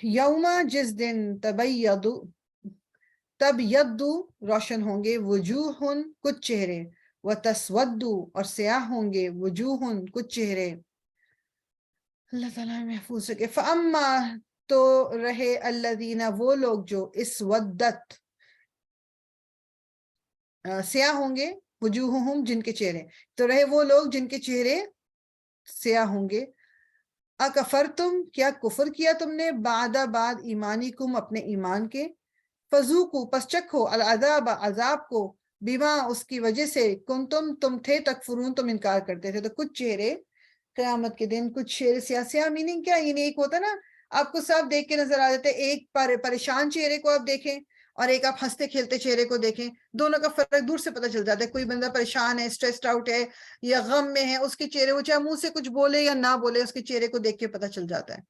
یوم، جس دن، تب روشن ہوں گے، وجوہ کچھ چہرے، وتسود اور سیاہ ہوں گے، وجوہ کچھ چہرے. اللہ تعالیٰ محفوظ رکھے. فاما، تو رہے الذین، وہ لوگ جو اسودت سیاہ ہوں گے، وجوہہم جن کے چہرے، تو رہے وہ لوگ جن کے چہرے سیاہ ہوں گے. اکفرتم، کیا کفر کیا تم نے، بعد ایمانکم، اپنے ایمان کے، فذوقوا، پس چکھو، العذاب، عذاب کو، بما، اس کی وجہ سے، کنتم، تم تھے، تکفرون، تم انکار کرتے تھے. تو کچھ چہرے قیامت کے دن، کچھ چہرے سیاہ. سیاہ میننگ کیا؟ یعنی ایک ہوتا نا آپ کو صاف دیکھ کے نظر آ جاتے، ایک پریشان چہرے کو آپ دیکھیں اور ایک آپ ہنستے کھیلتے چہرے کو دیکھیں، دونوں کا فرق دور سے پتہ چل جاتا ہے. کوئی بندہ پریشان ہے، اسٹریسڈ آؤٹ ہے یا غم میں ہے، اس کے چہرے، وہ چاہے منہ سے کچھ بولے یا نہ بولے، اس کے چہرے کو دیکھ کے پتہ چل جاتا ہے.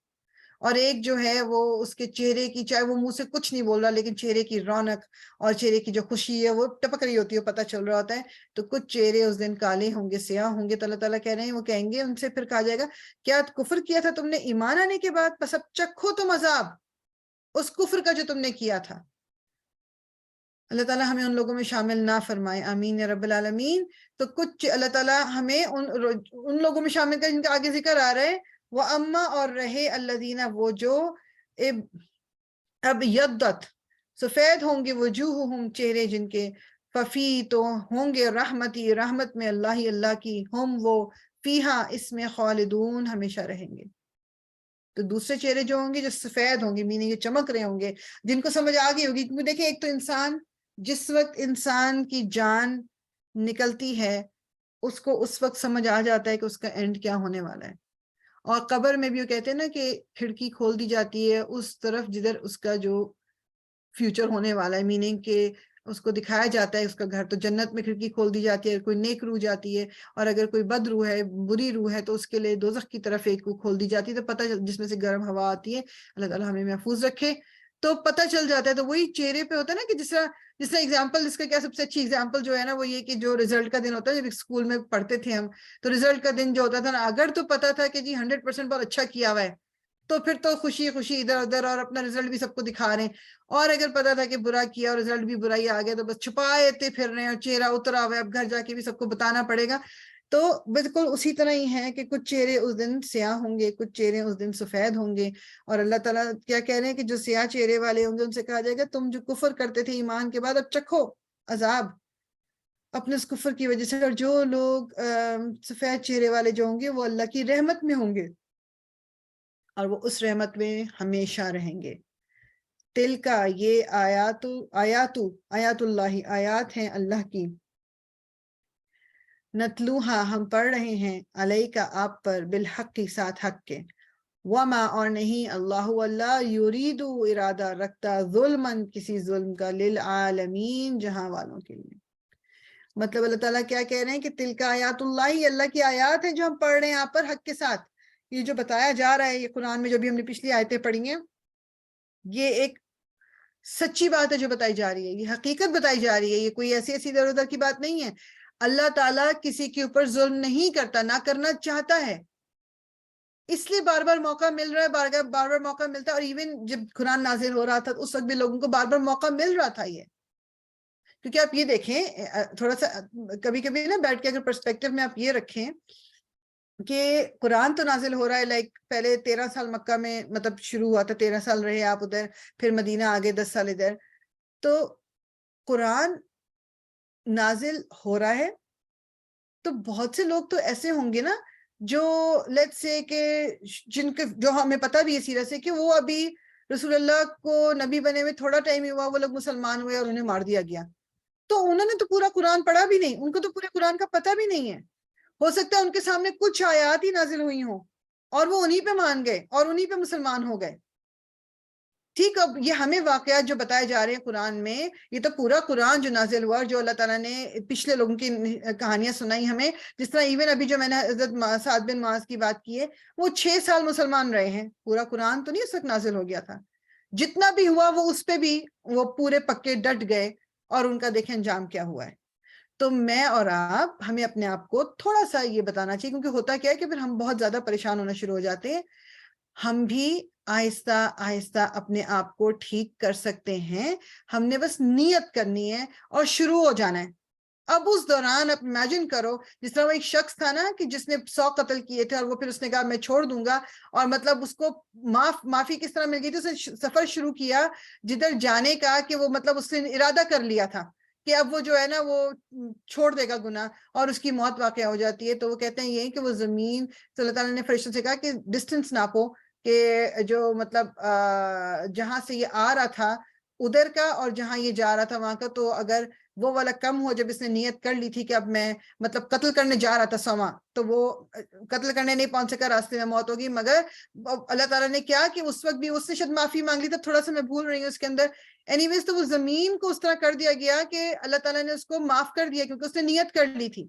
اور ایک جو ہے وہ اس کے چہرے کی، چاہے وہ منہ سے کچھ نہیں بول رہا لیکن چہرے کی رونق اور چہرے کی جو خوشی ہے وہ ٹپک رہی ہوتی ہے، پتہ چل رہا ہوتا ہے. تو کچھ چہرے اس دن کالے ہوں گے، سیاہ ہوں گے. تو اللہ تعالیٰ کہہ رہے ہیں، وہ کہیں گے ان سے، پھر کہا جائے گا کیا کفر کیا تھا تم نے ایمان آنے کے بعد، پس اب چکھو تم عذاب اس کفر کا جو تم نے کیا تھا. اللہ تعالیٰ ہمیں ان لوگوں میں شامل نہ فرمائے، آمین یا رب العالمین. تو کچھ اللہ تعالیٰ ہمیں ان لوگوں میں شامل کر جن کا آگے ذکر آ رہا ہے. وَأَمَّا، اور رہے الذین، وہ جو اب یدت، سفید ہوں گے، وجوہہم، چہرے جن کے، ففی، تو ہوں گے، رحمتی، رحمت میں، اللہ کی، ہم، وہ، فیہا، اس میں، خالدون، ہمیشہ رہیں گے. تو دوسرے چہرے جو ہوں گے جو سفید ہوں گے، میننگ یہ چمک رہے ہوں گے، جن کو سمجھ آ گئی ہوگی. کیونکہ دیکھیں ایک تو انسان، جس وقت انسان کی جان نکلتی ہے اس کو اس وقت سمجھ آ جاتا ہے کہ اس کا اینڈ کیا ہونے والا ہے. اور قبر میں بھی وہ کہتے ہیں نا کہ کھڑکی کھول دی جاتی ہے اس طرف جدھر اس کا جو فیوچر ہونے والا ہے، میننگ کہ اس کو دکھایا جاتا ہے اس کا گھر. تو جنت میں کھڑکی کھول دی جاتی ہے، کوئی نیک روح جاتی ہے، اور اگر کوئی بد روح ہے، بری روح ہے، تو اس کے لیے دوزخ کی طرف ایک کو کھول دی جاتی ہے. تو پتہ جس میں سے گرم ہوا آتی ہے، اللہ تعالیٰ ہمیں محفوظ رکھے. تو پتہ چل جاتا ہے. تو وہی چہرے پہ ہوتا ہے نا کہ جس طرح ایگزامپل، اس کا کیا سب سے اچھی ایگزامپل جو ہے نا وہ یہ کہ جو رزلٹ کا دن ہوتا ہے، جب اسکول میں پڑھتے تھے ہم، تو رزلٹ کا دن جو ہوتا تھا نا، اگر تو پتہ تھا کہ جی 100% بہت اچھا کیا ہوا ہے تو پھر تو خوشی خوشی ادھر ادھر اور اپنا رزلٹ بھی سب کو دکھا رہے ہیں. اور اگر پتا تھا کہ برا کیا اور رزلٹ بھی برا ہی آ گیا تو بس چھپائے پھر رہے ہیں اور چہرہ اترا ہوا ہے، اب گھر جا کے بھی سب کو بتانا پڑے گا. تو بالکل اسی طرح ہی ہے کہ کچھ چہرے اس دن سیاہ ہوں گے، کچھ چہرے اس دن سفید ہوں گے. اور اللہ تعالیٰ کیا کہہ رہے ہیں کہ جو سیاہ چہرے والے ہوں گے ان سے کہا جائے گا تم جو کفر کرتے تھے ایمان کے بعد، اب چکھو عذاب اپنے اس کفر کی وجہ سے. اور جو لوگ سفید چہرے والے جو ہوں گے وہ اللہ کی رحمت میں ہوں گے اور وہ اس رحمت میں ہمیشہ رہیں گے. تل کا، یہ آیات اللہ، آیات ہیں اللہ کی، نتلوہا، ہم پڑھ رہے ہیں، علیکا، آپ پر، بالحق، ساتھ حق کے. وما، اور نہیں، اللہ یریدو، ارادہ رکھتا، ظلمن، کسی ظلم کا، للعالمین، جہاں والوں کے لیے. مطلب اللہ تعالیٰ کیا کہہ رہے ہیں کہ تل کا آیات اللہ، اللہ کی آیات ہیں جو ہم پڑھ رہے ہیں آپ پر حق کے ساتھ. یہ جو بتایا جا رہا ہے یہ قرآن میں جو بھی ہم نے پچھلی آیتیں پڑھی ہیں، یہ ایک سچی بات ہے جو بتائی جا رہی ہے، یہ حقیقت بتائی جا رہی ہے، یہ کوئی ایسی ادھر ادھر کی بات نہیں ہے. اللہ تعالیٰ کسی کے اوپر ظلم نہیں کرتا، نہ کرنا چاہتا ہے، اس لیے بار بار موقع مل رہا ہے، بار بار موقع ملتا ہے. اور ایون جب قرآن نازل ہو رہا تھا اس وقت بھی لوگوں کو بار بار موقع مل رہا تھا. یہ کیونکہ آپ یہ دیکھیں تھوڑا سا کبھی کبھی نا بیٹھ کے اگر پرسپیکٹو میں آپ یہ رکھیں، کہ قرآن تو نازل ہو رہا ہے لائک پہلے 13 سال مکہ میں مطلب شروع ہوا تھا، 13 سال رہے آپ ادھر، پھر مدینہ آگے 10 سال ادھر، تو قرآن نازل ہو رہا ہے. تو بہت سے لوگ تو ایسے ہوں گے نا جو لیٹس سے کہ جن کے جو ہمیں پتہ بھی ہے سیرت سے کہ وہ ابھی رسول اللہ کو نبی بنے ہوئے تھوڑا ٹائم ہی ہوا، وہ لوگ مسلمان ہوئے اور انہیں مار دیا گیا. تو انہوں نے تو پورا قرآن پڑھا بھی نہیں، ان کو تو پورے قرآن کا پتہ بھی نہیں ہے. ہو سکتا ہے ان کے سامنے کچھ آیات ہی نازل ہوئی ہوں اور وہ انہی پہ مان گئے اور انہی پہ مسلمان ہو گئے. ٹھیک، اب یہ ہمیں واقعات جو بتائے جا رہے ہیں قرآن میں، یہ تو پورا قرآن جو نازل ہوا، جو اللہ تعالیٰ نے پچھلے لوگوں کی کہانیاں سنائی ہمیں، جس طرح ایون ابھی جو میں نے حضرت سعد بن معاذ کی بات کی ہے، وہ 6 سال مسلمان رہے ہیں. پورا قرآن تو نہیں اس وقت نازل ہو گیا تھا. جتنا بھی ہوا وہ اس پہ بھی وہ پورے پکے ڈٹ گئے اور ان کا دیکھیں انجام کیا ہوا ہے. تو میں اور آپ ہمیں اپنے آپ کو تھوڑا سا یہ بتانا چاہیے، کیونکہ ہوتا کیا ہے کہ پھر ہم بہت زیادہ پریشان ہونا شروع ہو جاتے ہیں. ہم بھی آہستہ آہستہ اپنے آپ کو ٹھیک کر سکتے ہیں. ہم نے بس نیت کرنی ہے اور شروع ہو جانا ہے. اب اس دوران اب امیجن کرو جس طرح وہ ایک شخص تھا نا کہ جس نے 100 قتل کیے تھے اور وہ پھر اس نے کہا میں چھوڑ دوں گا، اور مطلب اس کو معافی کس طرح مل گئی تھی. اس نے سفر شروع کیا جدھر جانے کا کہ وہ مطلب اس نے ارادہ کر لیا تھا کہ اب وہ جو ہے نا وہ چھوڑ دے گا گناہ، اور اس کی موت واقع ہو جاتی ہے. تو وہ کہتے ہیں یہ کہ وہ زمین تو اللہ تعالیٰ نے فرشتوں سے کہا کہ ڈسٹنس ناپو، کہ جو مطلب جہاں سے یہ آ رہا تھا ادھر کا اور جہاں یہ جا رہا تھا وہاں کا، تو اگر وہ والا کم ہو، جب اس نے نیت کر لی تھی کہ اب میں مطلب قتل کرنے جا رہا تھا 100، تو وہ قتل کرنے نہیں پہنچ سکا، راستے میں موت ہوگی. مگر اللہ تعالیٰ نے کیا کہ اس وقت بھی اس نے شاید معافی مانگ لی تھا، تھوڑا سا میں بھول رہی ہوں اس کے اندر. اینی ویز تو وہ زمین کو اس طرح کر دیا گیا کہ اللہ تعالیٰ نے اس کو معاف کر دیا کیونکہ اس نے نیت کر لی تھی.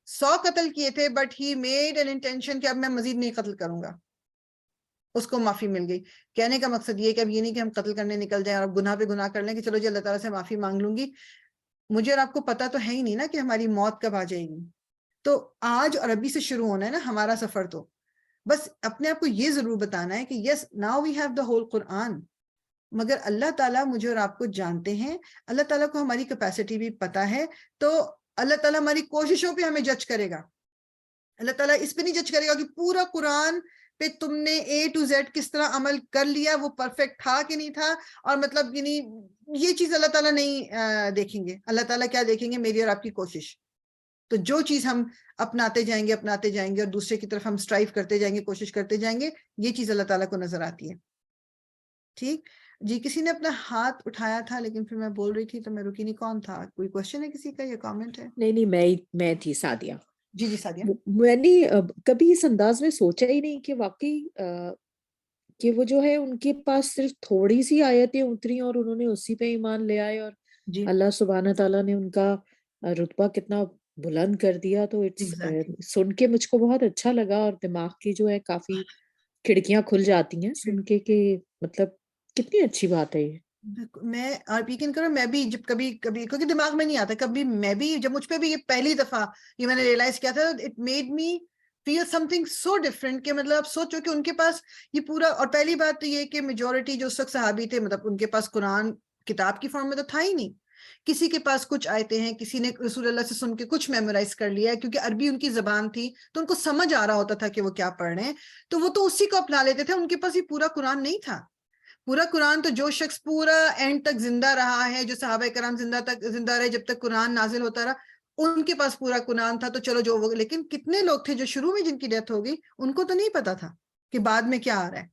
100 قتل کیے تھے but he made an intention کہ اب میں مزید نہیں قتل کروں گا. اس کو معافی مل گئی. کہنے کا مقصد یہ کہ اب یہ نہیں کہ ہم قتل کرنے نکل جائیں اور گناہ پہ گناہ کر لیں کہ چلو جی اللہ تعالیٰ سے معافی مانگ لوں گی. مجھے اور آپ کو پتا تو ہے ہی نہیں نا کہ ہماری موت کب آ جائے گی. تو آج اور ابھی سے شروع ہونا ہے نا ہمارا سفر. تو بس اپنے آپ کو یہ ضرور بتانا ہے کہ yes now we have the whole قرآن، مگر اللہ تعالیٰ مجھے اور آپ کو جانتے ہیں، اللہ تعالیٰ کو ہماری کیپیسٹی بھی پتا ہے. تو اللہ تعالیٰ ہماری کوششوں پہ ہمیں جج کرے گا. اللہ تعالیٰ اس پہ نہیں جج کرے گا کہ پورا قرآن پہ تم نے A to Z کس طرح عمل کر لیا، وہ پرفیکٹ تھا کہ نہیں تھا، اور مطلب یعنی یہ چیز اللہ تعالیٰ نہیں دیکھیں گے. اللہ تعالیٰ کیا دیکھیں گے؟ میری اور آپ کی کوشش. تو جو چیز ہم اپناتے جائیں گے اور دوسرے کی طرف ہم سٹرائیو کرتے جائیں گے، کوشش کرتے جائیں گے، یہ چیز اللہ تعالیٰ کو نظر آتی ہے. ٹھیک جی. کسی نے اپنا ہاتھ اٹھایا تھا لیکن پھر میں بول رہی تھی تو میں رکی نہیں. کون تھا؟ کوئی کوشچن ہے کسی کا یا کامنٹ ہے؟ نہیں میں تھی سعدیہ. جی سعدیہ. میں نے کبھی اس انداز میں سوچا ہی نہیں کہ واقعی کہ وہ جو ہے ان کے پاس صرف تھوڑی سی آیتیں اتری اور انہوں نے اسی پہ ایمان لے آئے، اور جی اللہ سبحانہ تعالیٰ نے ان کا رتبہ کتنا بلند کر دیا. تو سن کے مجھ کو بہت اچھا لگا، اور دماغ کی جو ہے کافی کھڑکیاں کھل جاتی ہیں سن کے کہ مطلب کتنی اچھی بات ہے یہ. میں آپ یقین کرو میں بھی جب کبھی کیونکہ دماغ میں نہیں آتا کبھی، میں بھی جب مجھ پہ بھی یہ پہلی دفعہ یہ میں نے ریئلائز کیا تھا، it made me feel something so different کہ مطلب آپ سوچو کہ ان کے پاس یہ پورا، اور پہلی بات تو یہ کہ میجورٹی جو اس وقت صحابی تھے مطلب ان کے پاس قرآن کتاب کی فارم میں تو تھا ہی نہیں. کسی کے پاس کچھ آیتیں ہیں، کسی نے رسول اللہ سے سن کے کچھ میمورائز کر لیا ہے کیونکہ عربی ان کی زبان تھی تو ان کو سمجھ آ رہا ہوتا تھا کہ وہ کیا پڑھ رہے ہیں، تو وہ تو اسی کو اپنا لیتے تھے. ان کے پاس یہ پورا قرآن نہیں تھا. پورا قرآن تو جو شخص پورا اینڈ تک زندہ رہا ہے، جو صحابہ کرام زندہ رہے جب تک قرآن نازل ہوتا رہا، ان کے پاس پورا قرآن تھا. تو چلو جو وہ، لیکن کتنے لوگ تھے جو شروع میں جن کی ڈیتھ ہو گئی ان کو تو نہیں پتا تھا کہ بعد میں کیا آ رہا ہے.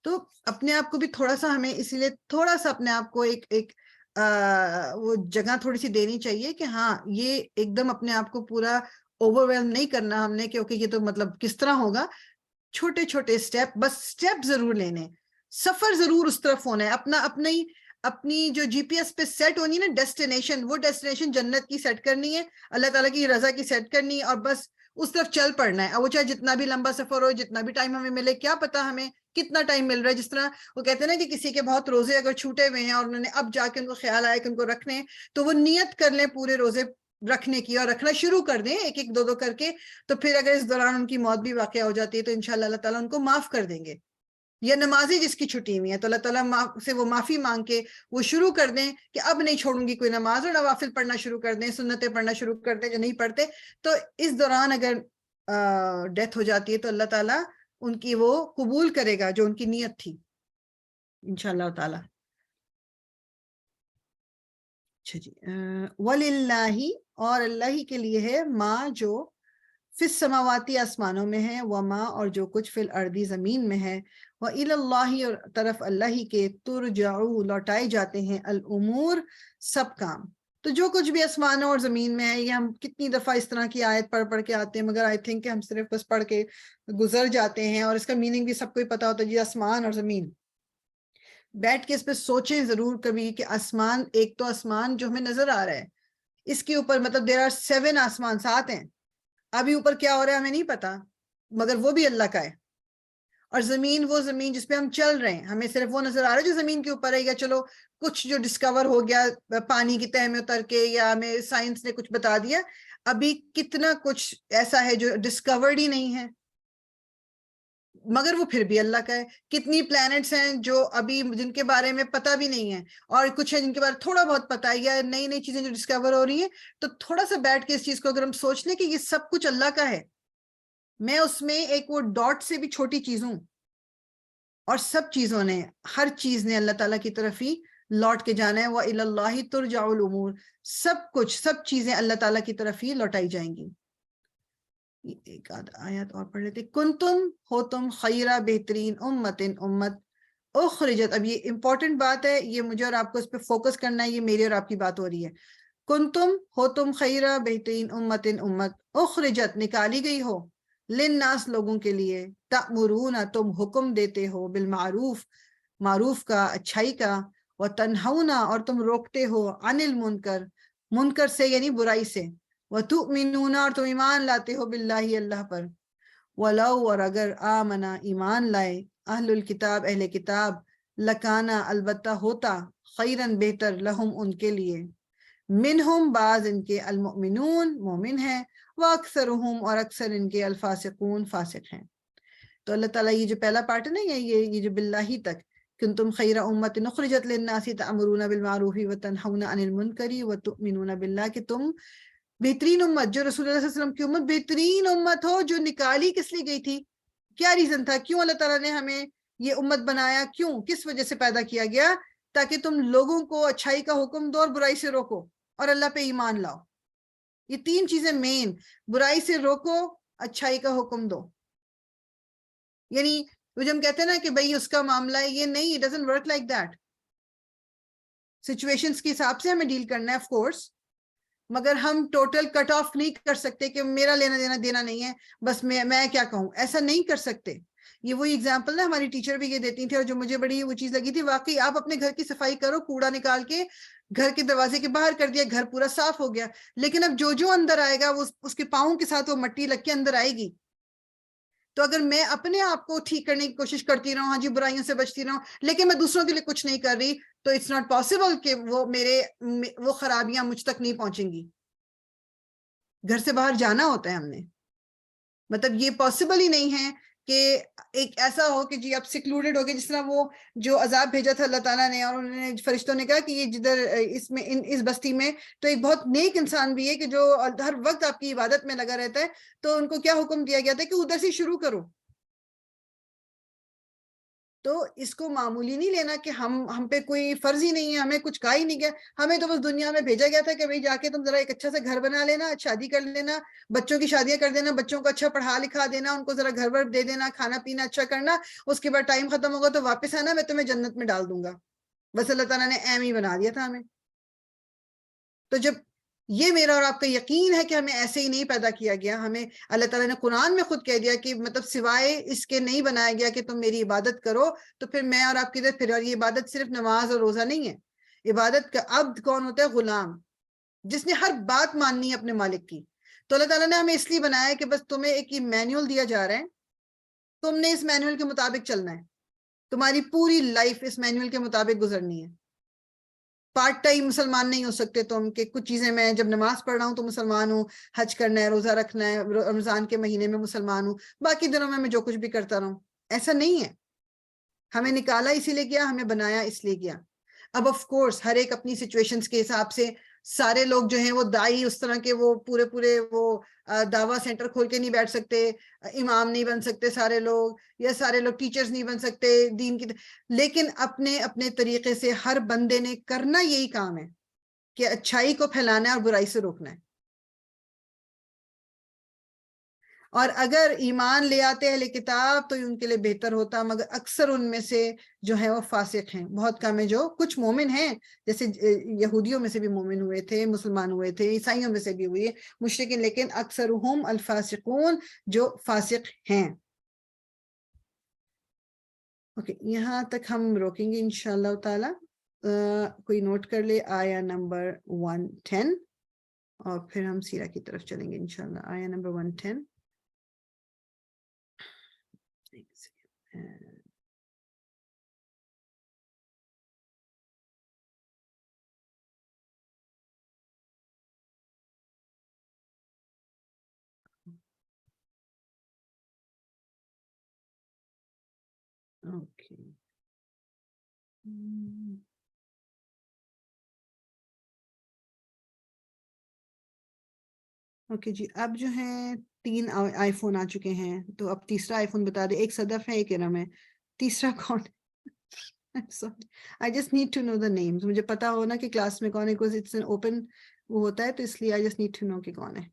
تو اپنے آپ کو بھی تھوڑا سا ہمیں اسی لیے تھوڑا سا اپنے آپ کو ایک وہ جگہ تھوڑی سی دینی چاہیے کہ ہاں یہ ایک دم اپنے آپ کو پورا اوور ویلم نہیں کرنا ہم نے کہ اوکے یہ تو مطلب کس طرح ہوگا. چھوٹے چھوٹے سٹیپ، بس سٹیپ ضرور لینے، سفر ضرور اس طرف ہونا ہے. اپنی جو جی پی ایس پہ سیٹ ہونی ہے نا ڈیسٹینیشن، وہ ڈیسٹینیشن جنت کی سیٹ کرنی ہے، اللہ تعالیٰ کی رضا کی سیٹ کرنی ہے، اور بس اس طرف چل پڑنا ہے. اب وہ چاہے جتنا بھی لمبا سفر ہو، جتنا بھی ٹائم ہمیں ملے، کیا پتا ہمیں کتنا ٹائم مل رہا ہے. جس طرح وہ کہتے ہیں نا کہ کسی کے بہت روزے اگر چھوٹے ہوئے ہیں اور انہوں نے اب جا کے ان کو خیال آیا کہ ان کو رکھنے ہیں، تو وہ نیت کر لیں پورے روزے رکھنے کی اور رکھنا شروع کر دیں ایک ایک دو کر کے. تو پھر اگر اس دوران ان کی موت بھی واقع ہو جاتی ہے تو انشاءاللہ اللہ تعالیٰ ان کو معاف کر دیں گے. یا نمازیں جس کی چھٹی ہوئی ہیں تو اللہ تعالیٰ سے وہ معافی مانگ کے وہ شروع کر دیں کہ اب نہیں چھوڑوں گی کوئی نماز، اور نوافل پڑھنا شروع کر دیں، سنتیں پڑھنا شروع کر دیں جو نہیں پڑھتے. تو اس دوران اگر ڈیتھ ہو جاتی ہے تو اللہ تعالیٰ ان کی وہ قبول کرے گا جو ان کی نیت تھی انشاءاللہ تعالیٰ. اچھا جی. وَلِلَّهِ اور اللہ ہی کے لیے ہے ما جو فی السماواتی آسمانوں میں ہے، وما اور جو کچھ فی الارضی زمین میں ہے، وَإِلَى اللَّهِ اور طرف اللہ ہی کے ترجعو لوٹائے جاتے ہیں الامور سب کام. تو جو کچھ بھی آسمانوں اور زمین میں ہے، یہ ہم کتنی دفعہ اس طرح کی آیت پڑھ کے آتے ہیں، مگر آئی تھنک کہ ہم صرف بس پڑھ کے گزر جاتے ہیں، اور اس کا میننگ بھی سب کو ہی پتا ہوتا ہے جی آسمان اور زمین. بیٹھ کے اس پہ سوچیں ضرور کبھی کہ آسمان، ایک تو آسمان جو ہمیں نظر آ رہا ہے، اس کے اوپر مطلب دیر آر 7 آسمان، 7 ہیں، ابھی اوپر کیا ہو رہا ہے ہمیں نہیں پتا، مگر وہ بھی اللہ کا ہے. اور زمین، وہ زمین جس پہ ہم چل رہے ہیں، ہمیں صرف وہ نظر آ رہا ہے جو زمین کے اوپر ہے، یا چلو کچھ جو ڈسکور ہو گیا پانی کی تہہ میں اتر کے، یا ہمیں سائنس نے کچھ بتا دیا. ابھی کتنا کچھ ایسا ہے جو ڈسکورڈ ہی نہیں ہے، مگر وہ پھر بھی اللہ کا ہے. کتنی پلانٹس ہیں جو ابھی جن کے بارے میں پتہ بھی نہیں ہے، اور کچھ ہے جن کے بارے میں تھوڑا بہت پتہ ہے، یا نئی نئی چیزیں جو ڈسکور ہو رہی ہیں. تو تھوڑا سا بیٹھ کے اس چیز کو اگر ہم سوچ لیں کہ یہ سب کچھ اللہ کا ہے، میں اس میں ایک وہ ڈاٹ سے بھی چھوٹی چیز ہوں، اور سب چیزوں نے، ہر چیز نے اللہ تعالیٰ کی طرف ہی لوٹ کے جانا ہے. وَإِلَى اللَّهِ تُرْجَعُ الْأُمُورُ، سب کچھ، سب چیزیں اللہ تعالیٰ کی طرف ہی لوٹائی جائیں گی. ایک آیت اور پڑھ لیتے. کنتم، ہو تم، خیرہ بہترین، امت اخرجت. اب یہ امپورٹنٹ بات ہے، یہ مجھے اور آپ کو اس پہ فوکس کرنا ہے، یہ میری اور آپ کی بات ہو رہی ہے. کنتم، ہو تم، خیرہ بہترین، امت اخرجت نکالی گئی ہو، للناس لوگوں کے لیے، تأمرون تم حکم دیتے ہو، بالمعروف معروف کا، اچھائی کا، وتنہون اور تم روکتے ہو، عن المنکر منکر سے یعنی برائی سے، وتؤمنون اور تم ایمان لاتے ہو، باللہ اللہ پر، ولو اور اگر آمنا ایمان لائے، اہل الکتاب اہل کتاب، لکانا البتہ ہوتا، خیرن بہتر، لہم ان کے لیے، منہم بعض ان کے، المؤمنون مومن ہیں، واکثرہم اور اکثر ان کے، الفاسقون فاسق ہیں. تو اللہ تعالیٰ یہ جو پہلا پارٹ ہے نا، یہ جو باللہ تک، کنتم خیر امت اخرجت للناس تأمرون بالمعروف وتنہون عن المنکر وتؤمنون باللہ، کہ تم بہترین امت، جو رسول اللہ صلی اللہ علیہ وسلم کی امت بہترین امت ہو، جو نکالی کس لیے گئی تھی، کیا ریزن تھا، کیوں اللہ تعالیٰ نے ہمیں یہ امت بنایا، کیوں، کس وجہ سے پیدا کیا گیا، تاکہ تم لوگوں کو اچھائی کا حکم دو اور برائی سے روکو اور اللہ پہ ایمان لاؤ. یہ 3 چیزیں مین، برائی سے روکو، اچھائی کا حکم دو. یعنی وہ جو ہم کہتے ہیں نا کہ بھئی اس کا معاملہ ہے، یہ نہیں، it doesn't work like that. Situations کے حساب سے ہمیں ڈیل کرنا ہے آف کورس، مگر ہم ٹوٹل کٹ آف نہیں کر سکتے کہ میرا لینا دینا نہیں ہے، بس میں کیا کہوں، ایسا نہیں کر سکتے. یہ وہی اگزامپل نا ہماری ٹیچر بھی یہ دیتی تھی، اور جو مجھے بڑی وہ چیز لگی تھی، واقعی آپ اپنے گھر کی صفائی کرو، کوڑا نکال کے گھر کے دروازے کے باہر کر دیا، گھر پورا صاف ہو گیا، لیکن اب جو اندر آئے گا وہ اس کے پاؤں کے ساتھ وہ مٹی لگ کے اندر آئے گی. تو اگر میں اپنے آپ کو ٹھیک کرنے کی کوشش کرتی رہوں، ہاں جی برائیوں سے بچتی رہوں، لیکن میں دوسروں کے لیے کچھ نہیں کر رہی، تو اٹس ناٹ پاسبل کہ وہ خرابیاں مجھ تک نہیں پہنچیں گی. گھر سے باہر جانا ہوتا ہے ہم نے، مطلب یہ پاسبل ہی نہیں ہے کہ ایک ایسا ہو کہ جی آپ سیکلوڈڈ ہو گئے، جس طرح وہ جو عذاب بھیجا تھا اللہ تعالیٰ نے، اور انہوں نے فرشتوں نے کہا کہ یہ جدھر اس بستی میں تو ایک بہت نیک انسان بھی ہے کہ جو ہر وقت آپ کی عبادت میں لگا رہتا ہے، تو ان کو کیا حکم دیا گیا تھا کہ ادھر سے شروع کرو. تو اس کو معمولی نہیں لینا کہ ہم پہ کوئی فرض ہی نہیں ہے، ہمیں کچھ کہا ہی نہیں گیا، ہمیں تو بس دنیا میں بھیجا گیا تھا کہ بھئی جا کے تم ذرا ایک اچھا سا گھر بنا لینا، شادی کر لینا، بچوں کی شادیاں کر دینا، بچوں کو اچھا پڑھا لکھا دینا، ان کو ذرا گھر ور دے دینا، کھانا پینا اچھا کرنا، اس کے بعد ٹائم ختم ہوگا تو واپس آنا، میں تمہیں جنت میں ڈال دوں گا. بس اللہ تعالیٰ نے ایم ہی بنا دیا تھا ہمیں. تو جب یہ میرا اور آپ کا یقین ہے کہ ہمیں ایسے ہی نہیں پیدا کیا گیا، ہمیں اللہ تعالیٰ نے قرآن میں خود کہہ دیا کہ مطلب سوائے اس کے نہیں بنایا گیا کہ تم میری عبادت کرو، تو پھر میں اور آپ کی طرف پھر، اور یہ عبادت صرف نماز اور روزہ نہیں ہے. عبادت کا عبد کون ہوتا ہے؟ غلام، جس نے ہر بات ماننی ہے اپنے مالک کی. تو اللہ تعالیٰ نے ہمیں اس لیے بنایا ہے کہ بس تمہیں ایک مینول دیا جا رہا ہے، تم نے اس مینول کے مطابق چلنا ہے، تمہاری پوری لائف اس مینول کے مطابق گزرنی ہے. پارٹ ٹائم مسلمان نہیں ہو سکتے تم، کہ کچھ چیزیں میں جب نماز پڑھ رہا ہوں تو مسلمان ہوں، حج کرنا ہے، روزہ رکھنا ہے، رمضان کے مہینے میں مسلمان ہوں، باقی دنوں میں جو کچھ بھی کرتا رہوں. ایسا نہیں ہے. ہمیں نکالا اسی لیے کیا، ہمیں بنایا اس لیے کیا. اب آف کورس ہر ایک اپنی سچویشنز کے حساب سے سارے لوگ جو ہیں وہ دائی اس طرح کے وہ پورے وہ دعویٰ سینٹر کھول کے نہیں بیٹھ سکتے, امام نہیں بن سکتے سارے لوگ, یا سارے لوگ ٹیچرز نہیں بن سکتے دین کی, لیکن اپنے اپنے طریقے سے ہر بندے نے کرنا یہی کام ہے کہ اچھائی کو پھیلانا ہے اور برائی سے روکنا ہے. اور اگر ایمان لے آتے اہل کتاب تو ان کے لیے بہتر ہوتا, مگر اکثر ان میں سے جو ہے وہ فاسق ہیں, بہت کم ہے جو, کچھ مومن ہیں جیسے یہودیوں میں سے بھی مومن ہوئے تھے, مسلمان ہوئے تھے, عیسائیوں میں سے بھی ہوئے مشرکین, لیکن اکثرہم الفاسقون, جو فاسق ہیں. اوکے, یہاں تک ہم روکیں گے انشاءاللہ تعالی. کوئی نوٹ کر لے آیا نمبر 110 اور پھر ہم سیرہ کی طرف چلیں گے انشاءاللہ. آیا نمبر 110. اوکے, اوکے جی. اب جو ہیں 3 آئی فون آ چکے ہیں, تو اب تیسرا آئی فون بتا دیں. ایک صدف ہے, ایک ارم ہے, تیسرا کون؟ I just need to know the names. مجھے پتا ہو نا کہ کلاس میں کون ہے, because it's an open وہ ہوتا ہے, تو اس لیے I just need to know کہ کون ہے.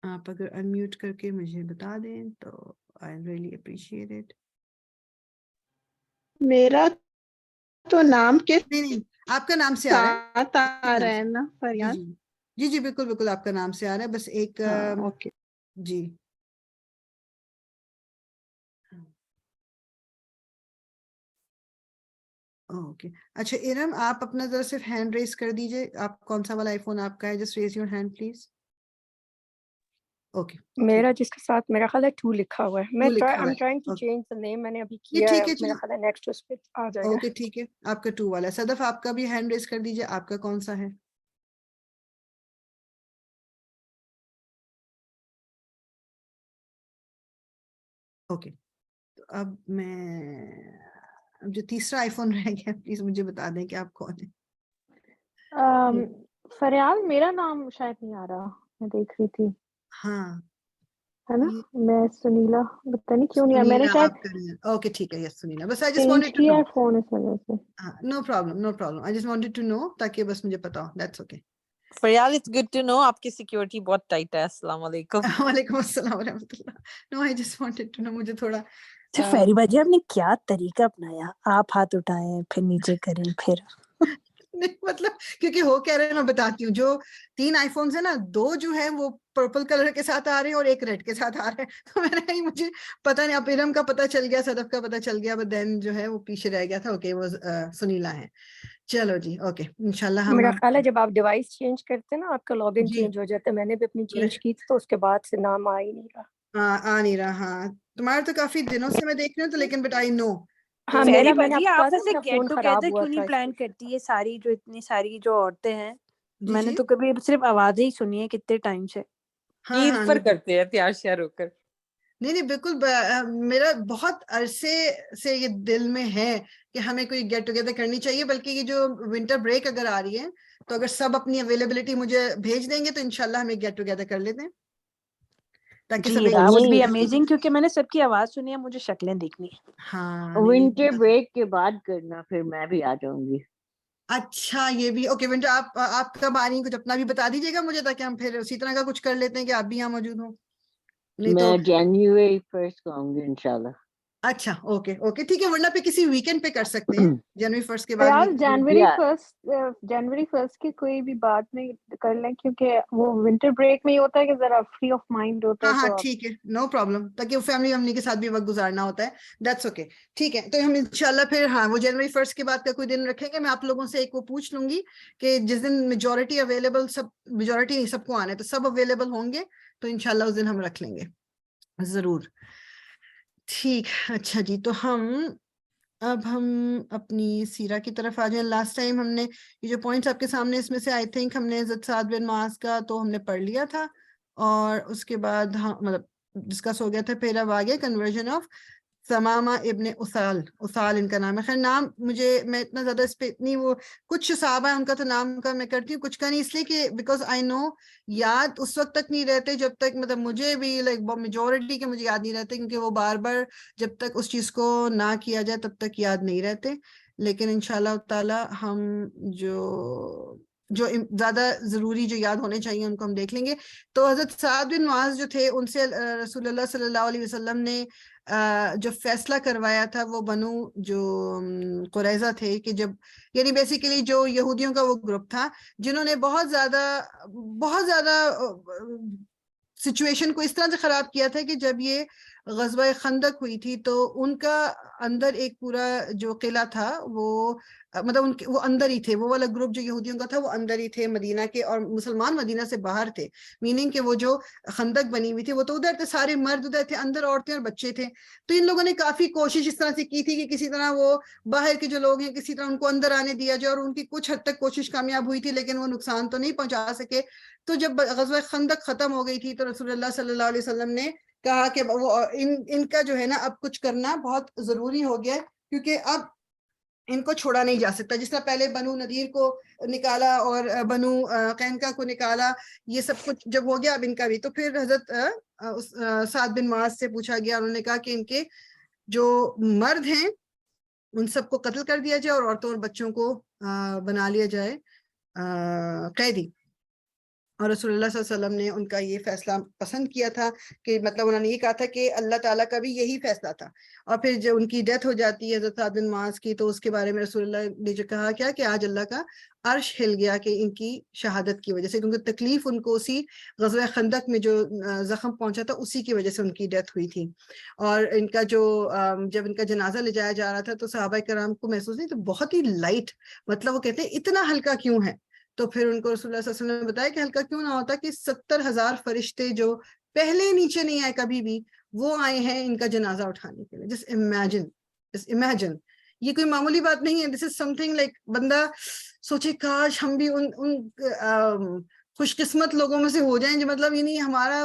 آپ اگر انمیوٹ کر کے مجھے بتا دیں تو I really appreciate it. میرا تو نام کے نہیں, آپ کا نام سے آ رہا ہے. ساتھ آ رہا ہے نا فریاد؟ جی بالکل بالکل آپ کا نام سے آ رہا ہے, بس ایک اوکے جی. اوکے اچھا ارم, آپ اپنا ذرا صرف ہینڈ ریز کر دیجئے, آپ کون سا والا آئی فون آپ کا ہے, just raise your hand please. Okay, میرا جس کے ساتھ میرا خیال ہے 2 لکھا ہوا ہے. میں I'm trying to okay change the name. میں نے ابھی کیا ہے, میرا خیال ہے نیکسٹ اس پہ آ جائے گا. اوکے ٹھیک ہے, آپ کا 2 والا ہے. صدف آپ کا بھی ہینڈ ریز کر دیجئے, آپ کا کون سا ہے؟ اوکے, تو اب جو تیسرا آئی فون رہ گیا پلیز مجھے بتا دیں کہ آپ کون ہیں. فریال میرا نام شاید نہیں آ رہا, میں دیکھ رہی تھی. ہاں ہے نا, میں سنیلا, پتہ نہیں کیوں نہیں آیا. میں نے سنیلا شاید آپ کا ہے. اوکے ٹھیک ہے, یس سنیلا, بس I just change wanted to کیا know. ہے فون اس وجہ سے. No problem, I just wanted to know تاکہ بس مجھے پتا ہو. That's okay. Faryal it's good to know آپ کی سیکیورٹی بہت ٹائٹ ہے. السلام علیکم. وعلیکم السلام ورحمۃ اللہ. نو I just wanted to know, مجھے تھوڑا فیری باجی آپ نے کیا طریقہ اپنایا, آپ ہاتھ اٹھائیں پھر نیچے کریں پھر نہیں مطلب کیونکہ ہو کہہ رہے ہیں, میں بتاتی ہوں. جو 3 آئی فونز ہیں نا, 2 جو ہیں وہ پرپل کلر کے ساتھ آ رہے ہیں اور ایک ریڈ کے ساتھ آ رہے ہیں, تو میں نے کہا مجھے پتا نہیں, اب ارم کا پتا چل گیا, صدف کا پتا چل گیا, بٹ دین جو ہے وہ پیچھے رہ گیا تھا. اوکے وہ سنیلا ہے. چلو جی اوکے انشاءاللہ. ہم میرا خیال ہے جب آپ ڈیوائس چینج کرتے ہیں نا, آپ کا لاگ ان جی چینج ہو جاتا ہے. میں نے بھی اپنی چینج کی تھی تو اس کے بعد سے نام آ ہی نہیں رہا. آ نہیں رہا. ہاں تمہارا تو کافی دنوں سے میں دیکھ رہی ہوں, تو لیکن بٹ آئی نو. ہاں فیری میں نے باجی آپ کو آپ کہا تھا ایسے میرا گیٹ فون خراب ٹوگیدر ہوا کیوں تھا نہیں اس پلان لیے. کرتی ہے ساری جو اتنی ساری جو عورتیں ہیں, جی میں نے جی تو کبھی صرف آوازیں ہی سنی ہے کتنے ٹائم سے. ہاں عید ہاں پر کرتے ہیں تیار شیئر ہو کر. نہیں بالکل, میرا بہت عرصے سے یہ دل میں ہے کہ ہمیں کوئی گیٹ ٹوگیدر کرنی چاہیے. بلکہ یہ جو ونٹر بریک اگر آ رہی ہے تو اگر سب اپنی اویلیبلٹی مجھے بھیج دیں گے تو انشاءاللہ ہم ایک گیٹ ٹوگیدر کر لیتے ہیں, تاکہ سب جی ایک دیٹ وڈ دوسرے بی سے امیزنگ, کیونکہ میں نے سب کی آواز سنی ہے, مجھے شکلیں دیکھنی ہے. ہاں ونٹر بریک کے بعد کرنا, پھر میں بھی آ جاؤں گی. اچھا یہ بھی اوکے. ونٹر آپ کب آ رہی ہیں, کچھ اپنا بھی بتا دیجیے گا مجھے, تاکہ ہم پھر اسی طرح کا کچھ کر لیتے ہیں کہ آپ بھی یہاں موجود ہوں. نہیں تو میں جنوری 1 کو آؤں گی انشاءاللہ. اچھا اوکے ٹھیک ہے, ورنہ پہ کسی ویکینڈ پہ کر سکتے ہیں, جنوری 1 کے بعد. فریال جنوری 1 کی کوئی بھی بات نہیں کر لیں, کیونکہ وہ ونٹر بریک میں ہی ہوتا ہے کہ ذرا فری آف مائنڈ ہوتا ہے. ہاں تو ٹھیک ہے, نو پرابلم, تاکہ فیملی ہمنی کے ساتھ بھی وقت گزارنا ہوتا ہے. دیٹس اوکے ٹھیک ہے. تو ہم انشاءاللہ پھر ہاں وہ جنوری 1 کے بعد کا کوئی دن رکھیں گے. میں آپ لوگوں سے ایک وہ پوچھ لوں گی کہ جس دن میجورٹی اویلیبل, میجورٹی نہیں سب کو آنا ہے, تو سب اویلیبل ہوں گے تو انشاءاللہ اس دن ہم رکھ لیں گے ضرور. ٹھیک اچھا جی, تو اب ہم اپنی سیرہ کی طرف آ جائیں. لاسٹ ٹائم ہم نے یہ جو پوائنٹس آپ کے سامنے, اس میں سے آئی تھنک ہم نے حضرت سعد بن معاذ کا تو ہم نے پڑھ لیا تھا, اور اس کے بعد مطلب ڈسکس ہو گیا تھا. پھر اب آگے کنورژن آف ثمامہ ابن اسال ان کا نام ہے. خیر نام میں اتنا زیادہ اس پہ اتنی وہ کچھ صحابہ ہیں ان کا تو نام کا میں کرتی ہوں, کچھ کا نہیں, اس لیے کہ بیکاز آئی نو یاد اس وقت تک نہیں رہتے جب تک مطلب مجھے بھی لائک میجورٹی کے مجھے یاد نہیں رہتے, کیونکہ وہ بار بار جب تک اس چیز کو نہ کیا جائے تب تک یاد نہیں رہتے. لیکن انشاءاللہ تعالی ہم جو زیادہ ضروری جو یاد ہونے چاہیے ان کو ہم دیکھ لیں گے. تو حضرت سعد بن معاذ جو تھے ان سے رسول اللہ صلی اللہ علیہ وسلم نے جو فیصلہ کروایا تھا وہ بنو جو قریظہ تھے, کہ جب یعنی بیسیکلی جو یہودیوں کا وہ گروپ تھا جنہوں نے بہت زیادہ سچویشن کو اس طرح سے خراب کیا تھا کہ جب یہ غزوہ خندق ہوئی تھی تو ان کا اندر ایک پورا جو قلعہ تھا وہ مطلب وہ اندر ہی تھے, وہ والا گروپ جو یہودیوں کا تھا وہ اندر ہی تھے مدینہ کے, اور مسلمان مدینہ سے باہر تھے, میننگ کہ وہ جو خندق بنی ہوئی تھی وہ تو ادھر تھے, سارے مرد ادھر تھے, اندر عورتیں اور بچے تھے. تو ان لوگوں نے کافی کوشش اس طرح سے کی تھی کہ کسی طرح وہ باہر کے جو لوگ ہیں کسی طرح ان کو اندر آنے دیا جائے, اور ان کی کچھ حد تک کوشش کامیاب ہوئی تھی لیکن وہ نقصان تو نہیں پہنچا سکے. تو جب غزوہ خندق ختم ہو گئی تھی تو رسول اللہ صلی اللہ علیہ وسلم نے کہا کہ وہ ان کا جو ہے نا اب کچھ کرنا بہت ضروری ہو گیا, کیونکہ اب ان کو چھوڑا نہیں جا سکتا. جس طرح پہلے بنو نذیر کو نکالا اور بنو قینقاع کو نکالا, یہ سب کچھ جب ہو گیا اب ان کا بھی. تو پھر حضرت سعد بن معاذ سے پوچھا گیا, انہوں نے کہا کہ ان کے جو مرد ہیں ان سب کو قتل کر دیا جائے اور عورتوں اور بچوں کو بنا لیا جائے قیدی. اور رسول اللہ صلی اللہ علیہ وسلم نے ان کا یہ فیصلہ پسند کیا تھا, کہ مطلب انہوں نے یہ کہا تھا کہ اللہ تعالیٰ کا بھی یہی فیصلہ تھا. اور پھر جب ان کی ڈیتھ ہو جاتی ہے حضرت سعد بن معاذ کی, تو اس کے بارے میں رسول اللہ نے جو کہا کیا کہ آج اللہ کا عرش ہل گیا کہ ان کی شہادت کی وجہ سے, کیونکہ تکلیف ان کو اسی غزوہ خندق میں جو زخم پہنچا تھا اسی کی وجہ سے ان کی ڈیتھ ہوئی تھی. اور ان کا جو جب ان کا جنازہ لے جایا جا رہا تھا تو صحابہ کرام کو محسوس نہیں, تو بہت ہی لائٹ, مطلب وہ کہتے ہیں اتنا ہلکا کیوں ہے. تو پھر ان کو رسول اللہ صلی اللہ علیہ وسلم نے بتایا کہ ہلکا کیوں نہ ہوتا, کہ 70,000 فرشتے جو پہلے نیچے نہیں آئے کبھی بھی, وہ آئے ہیں ان کا جنازہ اٹھانے کے لیے. جسٹ امیجن, یہ کوئی معمولی بات نہیں ہے. دس از سم تھنگ لائک بندہ سوچے کاش ہم بھی ان خوش قسمت لوگوں میں سے ہو جائیں جو مطلب یہ نہیں ہمارا,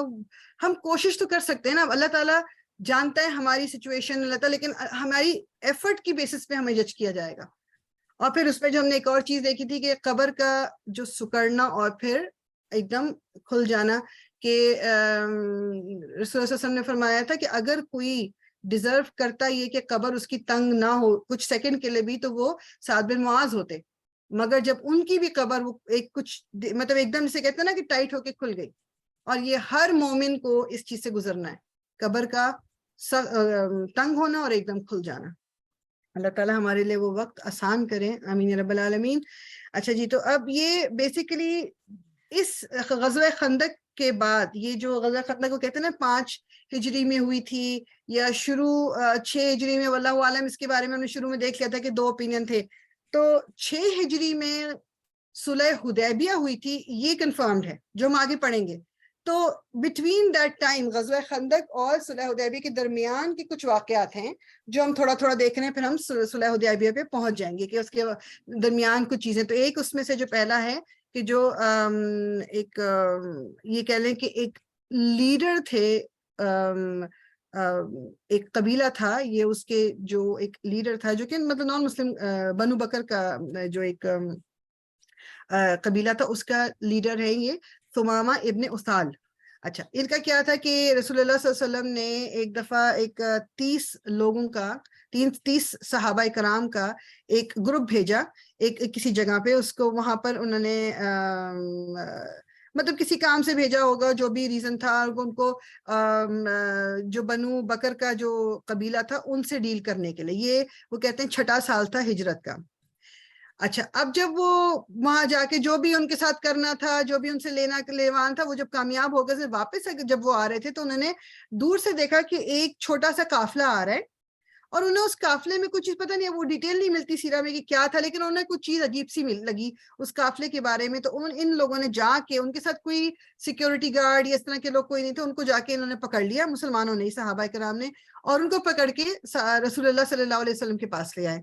ہم کوشش تو کر سکتے ہیں نا, اللہ تعالیٰ جانتا ہے ہماری سچویشن اللہ تعالیٰ, لیکن ہماری ایفرٹ کی بیسس پہ ہمیں جج کیا جائے گا. اور پھر اس پہ جو ہم نے ایک اور چیز دیکھی تھی کہ قبر کا جو سکڑنا اور پھر ایک دم کھل جانا, کہ رسول اللہ صلی اللہ علیہ وسلم نے فرمایا تھا کہ اگر کوئی ڈیزرو کرتا یہ کہ قبر اس کی تنگ نہ ہو کچھ سیکنڈ کے لیے بھی, تو وہ سعد بن معاذ ہوتے. مگر جب ان کی بھی قبر وہ ایک کچھ مطلب ایک دم سے کہتے ہیں نا کہ ٹائٹ ہو کے کھل گئی, اور یہ ہر مومن کو اس چیز سے گزرنا ہے, قبر کا تنگ ہونا اور ایک دم کھل جانا. اللہ تعالیٰ ہمارے لیے وہ وقت آسان کریں, آمین یا رب العالمین. اچھا جی, تو اب یہ بیسیکلی اس غزوہ خندق کے بعد, یہ جو غزوہ خندق کو کہتے ہیں نا 5 ہجری میں ہوئی تھی یا شروع 6 ہجری میں, واللہ عالم, اس کے بارے میں ہم نے شروع میں دیکھ لیا تھا کہ 2 اوپینین تھے. تو 6 ہجری میں صلح حدیبیہ ہوئی تھی, یہ کنفرمڈ ہے جو ہم آگے پڑھیں گے. تو بٹوین دیٹ ٹائم غزوہ خندق اور صلح حدیبیہ کے درمیان کے کچھ واقعات ہیں جو ہم تھوڑا تھوڑا دیکھ رہے ہیں, پھر ہم صلح حدیبیہ پہ پہنچ جائیں گے کہ اس کے درمیان کچھ چیزیں. تو ایک اس میں سے جو پہلا ہے کہ جو ایک یہ کہہ لیں کہ ایک لیڈر تھے, ایک قبیلہ تھا, یہ اس کے جو ایک لیڈر تھا جو کہ مطلب نان مسلم بنو بکر کا جو ایک قبیلہ تھا, اس کا لیڈر ہے یہ ثمامہ ابن اسال. اچھا, ان کا کیا تھا کہ رسول اللہ صلی اللہ علیہ وسلم نے ایک دفعہ ایک 30 لوگوں کا 30 صحابہ کرام کا ایک گروپ بھیجا ایک کسی جگہ پہ, اس کو وہاں پر انہوں نے مطلب کسی کام سے بھیجا ہوگا, جو بھی ریزن تھا, ان کو جو بنو بکر کا جو قبیلہ تھا ان سے ڈیل کرنے کے لیے. یہ وہ کہتے ہیں 6واں سال تھا ہجرت کا. اچھا, اب جب وہ وہاں جا کے جو بھی ان کے ساتھ کرنا تھا, جو بھی ان سے لیوان تھا, وہ جب کامیاب ہو گئے واپس جب وہ آ رہے تھے تو انہوں نے دور سے دیکھا کہ ایک چھوٹا سا قافلہ آ رہا ہے, اور انہیں اس قافلے میں کچھ چیز پتہ نہیں, وہ ڈیٹیل نہیں ملتی سیرہ میں کہ کیا تھا, لیکن انہیں کچھ چیز عجیب سی لگی اس قافلے کے بارے میں. تو ان لوگوں نے جا کے, ان کے ساتھ کوئی سیکیورٹی گارڈ یا اس طرح کے لوگ کوئی نہیں تھے, ان کو جا کے انہوں نے پکڑ لیا, مسلمانوں نے, صحابہ کرام نے, اور ان کو پکڑ کے رسول اللہ صلی اللہ علیہ وسلم کے پاس لے آئے.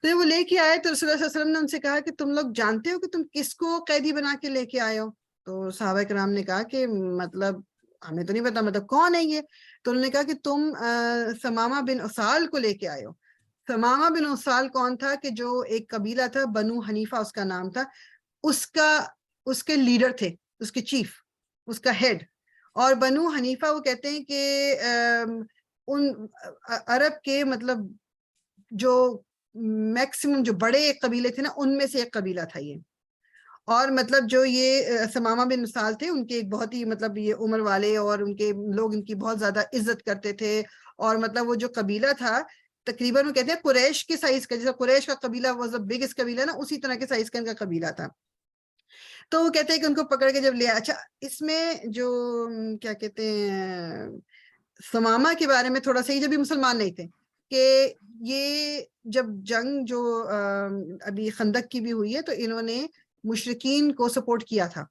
تو وہ لے کے آئے تو رسول اللہ صلی اللہ علیہ وسلم نے ان سے کہا کہ تم لوگ جانتے ہو کہ تم کس کو قیدی بنا کے لے کے آئے ہو؟ تو صحابہ کرام نے کہا کہ مطلب ہمیں تو نہیں پتا مطلب کون ہے یہ. تو انہوں نے کہا کہ تم ثمامہ بن اسال کو لے کے آئے ہو. ثمامہ بن اسال کون تھا؟ کہ جو ایک قبیلہ تھا بنو حنیفہ اس کا نام تھا, اس کے لیڈر تھے, اس کے چیف, اس کا ہیڈ. اور بنو حنیفہ وہ کہتے ہیں کہ ان عرب کے مطلب جو میکسیمم جو بڑے قبیلے تھے نا, ان میں سے ایک قبیلہ تھا یہ. اور مطلب جو یہ ثمامہ بن اسال تھے, ان کے ایک بہت ہی مطلب یہ عمر والے, اور ان کے لوگ ان کی بہت زیادہ عزت کرتے تھے. اور مطلب وہ جو قبیلہ تھا تقریباً وہ کہتے ہیں قریش کے سائز کا, جیسا قریش کا قبیلہ واز the biggest قبیلہ نا, اسی طرح کے سائز کا ان کا قبیلہ تھا. تو وہ کہتے ہیں کہ ان کو پکڑ کے جب لیا. اچھا, اس میں جو کیا کہتے ہیں ثمامہ کے بارے میں تھوڑا سا, یہ جب بھی مسلمان نہیں تھے, کہ یہ جب جنگ جو ابھی خندق کی بھی ہوئی ہے, تو انہوں نے مشرکین کو سپورٹ کیا تھا,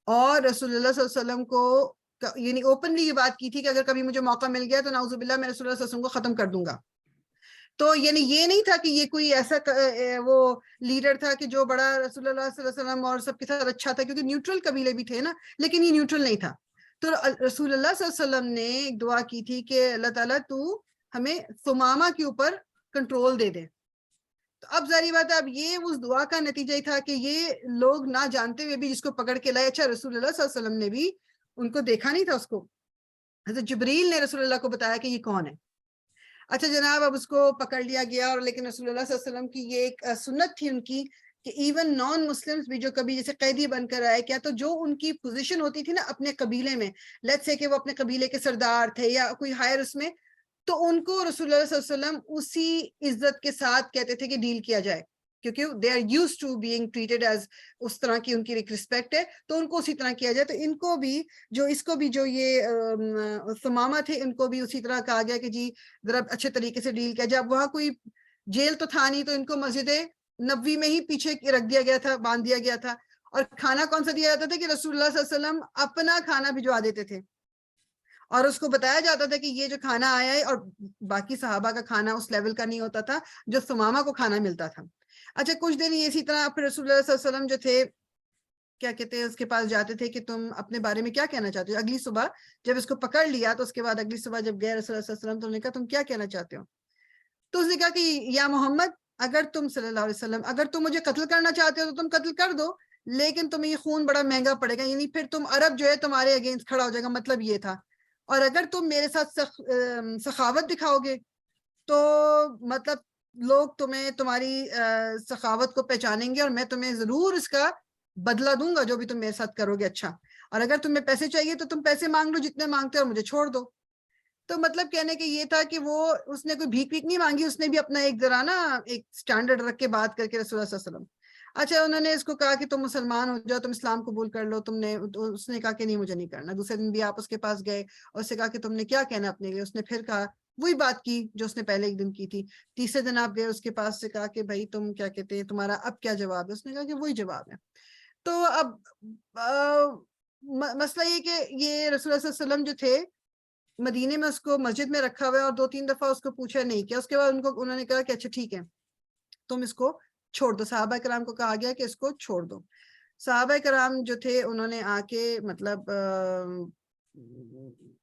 اور رسول اللہ صلی اللہ علیہ وسلم کو یعنی اوپنلی یہ بات کی تھی کہ اگر کبھی مجھے موقع مل گیا تو نعوذ باللہ میں رسول اللہ صلی اللہ علیہ وسلم کو ختم کر دوں گا. تو یعنی یہ نہیں تھا کہ یہ کوئی ایسا وہ لیڈر تھا کہ جو بڑا رسول اللہ صلی اللہ علیہ وسلم اور سب کے ساتھ اچھا تھا, کیونکہ نیوٹرل قبیلے بھی تھے نا, لیکن یہ نیوٹرل نہیں تھا. تو رسول اللہ صلی اللہ علیہ وسلم نے ایک دعا کی تھی کہ اللہ تعالیٰ تو ہمیں ثمامہ کے اوپر کنٹرول دے دے. تو اب ظاہری بات ہے, اب یہ اس دعا کا نتیجہ ہی تھا کہ یہ لوگ نہ جانتے ہوئے بھی جس کو پکڑ کے لائے. اچھا, رسول اللہ صلی اللہ علیہ وسلم نے بھی ان کو دیکھا نہیں تھا, اس کو حضرت جبریل نے رسول اللہ کو بتایا کہ یہ کون ہے. اچھا جناب, اب اس کو پکڑ لیا گیا, اور لیکن رسول اللہ صلی اللہ علیہ وسلم کی یہ ایک سنت تھی ان کی کہ ایون نان مسلمز بھی جو کبھی جیسے قیدی بن کر آئے کیا, تو جو ان کی پوزیشن ہوتی تھی نا اپنے قبیلے میں, لیٹس سے کہ وہ اپنے قبیلے کے سردار تھے یا کوئی ہائر اس میں, تو ان کو رسول اللہ صلی اللہ علیہ وسلم اسی عزت کے ساتھ کہتے تھے کہ ڈیل کیا جائے, کیونکہ they are used to being treated as اس طرح کی ان کی رسپیکٹ ہے, تو ان کو اسی طرح کیا جائے. تو ان کو بھی جو یہ ثمامہ تھے, ان کو بھی اسی طرح کہا گیا کہ جی ذرا اچھے طریقے سے ڈیل کیا جائے. اب وہاں کوئی جیل تو تھا نہیں, تو ان کو مسجد نبوی میں ہی پیچھے رکھ دیا گیا تھا, باندھ دیا گیا تھا. اور کھانا کون سا دیا جاتا تھا کہ رسول اللہ صلی اللہ علیہ وسلم اپنا کھانا بھجوا دیتے تھے, اور اس کو بتایا جاتا تھا کہ یہ جو کھانا آیا ہے, اور باقی صحابہ کا کھانا اس لیول کا نہیں ہوتا تھا جو ثمامہ کو کھانا ملتا تھا. اچھا, کچھ دن اسی طرح پھر رسول اللہ صلی اللہ علیہ وسلم جو تھے کیا کہتے ہیں اس کے پاس جاتے تھے کہ تم اپنے بارے میں کیا کہنا چاہتے ہو. اگلی صبح جب اس کو پکڑ لیا, تو اس کے بعد اگلی صبح جب گئے رسول اللہ صلی اللہ علیہ وسلم, تو انہوں نے کہا تم کیا کہنا چاہتے ہو. تو اس نے کہا کہ یا محمد, اگر تم صلی اللہ علیہ وسلم اگر تم مجھے قتل کرنا چاہتے ہو تو تم قتل کر دو, لیکن تمہیں یہ خون بڑا مہنگا پڑے گا, یعنی پھر تم عرب جو ہے تمہارے اگینسٹ کھڑا ہو جائے گا, مطلب یہ تھا. اور اگر تم میرے ساتھ سخاوت دکھاؤ گے تو مطلب لوگ تمہیں تمہاری سخاوت کو پہچانیں گے, اور میں تمہیں ضرور اس کا بدلہ دوں گا جو بھی تم میرے ساتھ کرو گے. اچھا, اور اگر تمہیں پیسے چاہیے تو تم پیسے مانگ لو جتنے مانگتے ہو, اور مجھے چھوڑ دو. تو مطلب کہنے کے یہ تھا کہ وہ اس نے کوئی بھیک نہیں مانگی, اس نے بھی اپنا ایک ذرا نا ایک سٹینڈرڈ رکھ کے بات کر کے رسول اللہ صلی اللہ علیہ وسلم. اچھا, انہوں نے اس کو کہا کہ تم مسلمان ہو جاؤ, تم اسلام قبول کر لو. اس نے کہا کہ نہیں, مجھے نہیں کرنا. دوسرے دن بھی آپ اس کے پاس گئے اور اس سے کہا کہ تم نے کیا کہنا اپنے لیے. اس نے پھر کہا وہی بات کی جو اس نے پہلے ایک دن کی تھی. تیسرے دن آپ گئے اس کے پاس سے کہا کہ بھائی تم کیا کہتے ہیں, تمہارا اب کیا جواب ہے. اس نے کہا کہ وہی جواب ہے. تو اب مسئلہ یہ کہ یہ رسول اللہ صلی اللہ علیہ وسلم جو تھے مدینے میں اس کو مسجد میں رکھا ہوا ہے, اور 2-3 دفعہ اس کو پوچھا نہیں کیا. اس کے بعد انہوں نے کہا کہ اچھا ٹھیک ہے, تم اس کو چھوڑ دو. صحابہ کرام کو کہا گیا کہ اس کو چھوڑ دو. صحابہ کرام جو تھے انہوں نے آ کے مطلب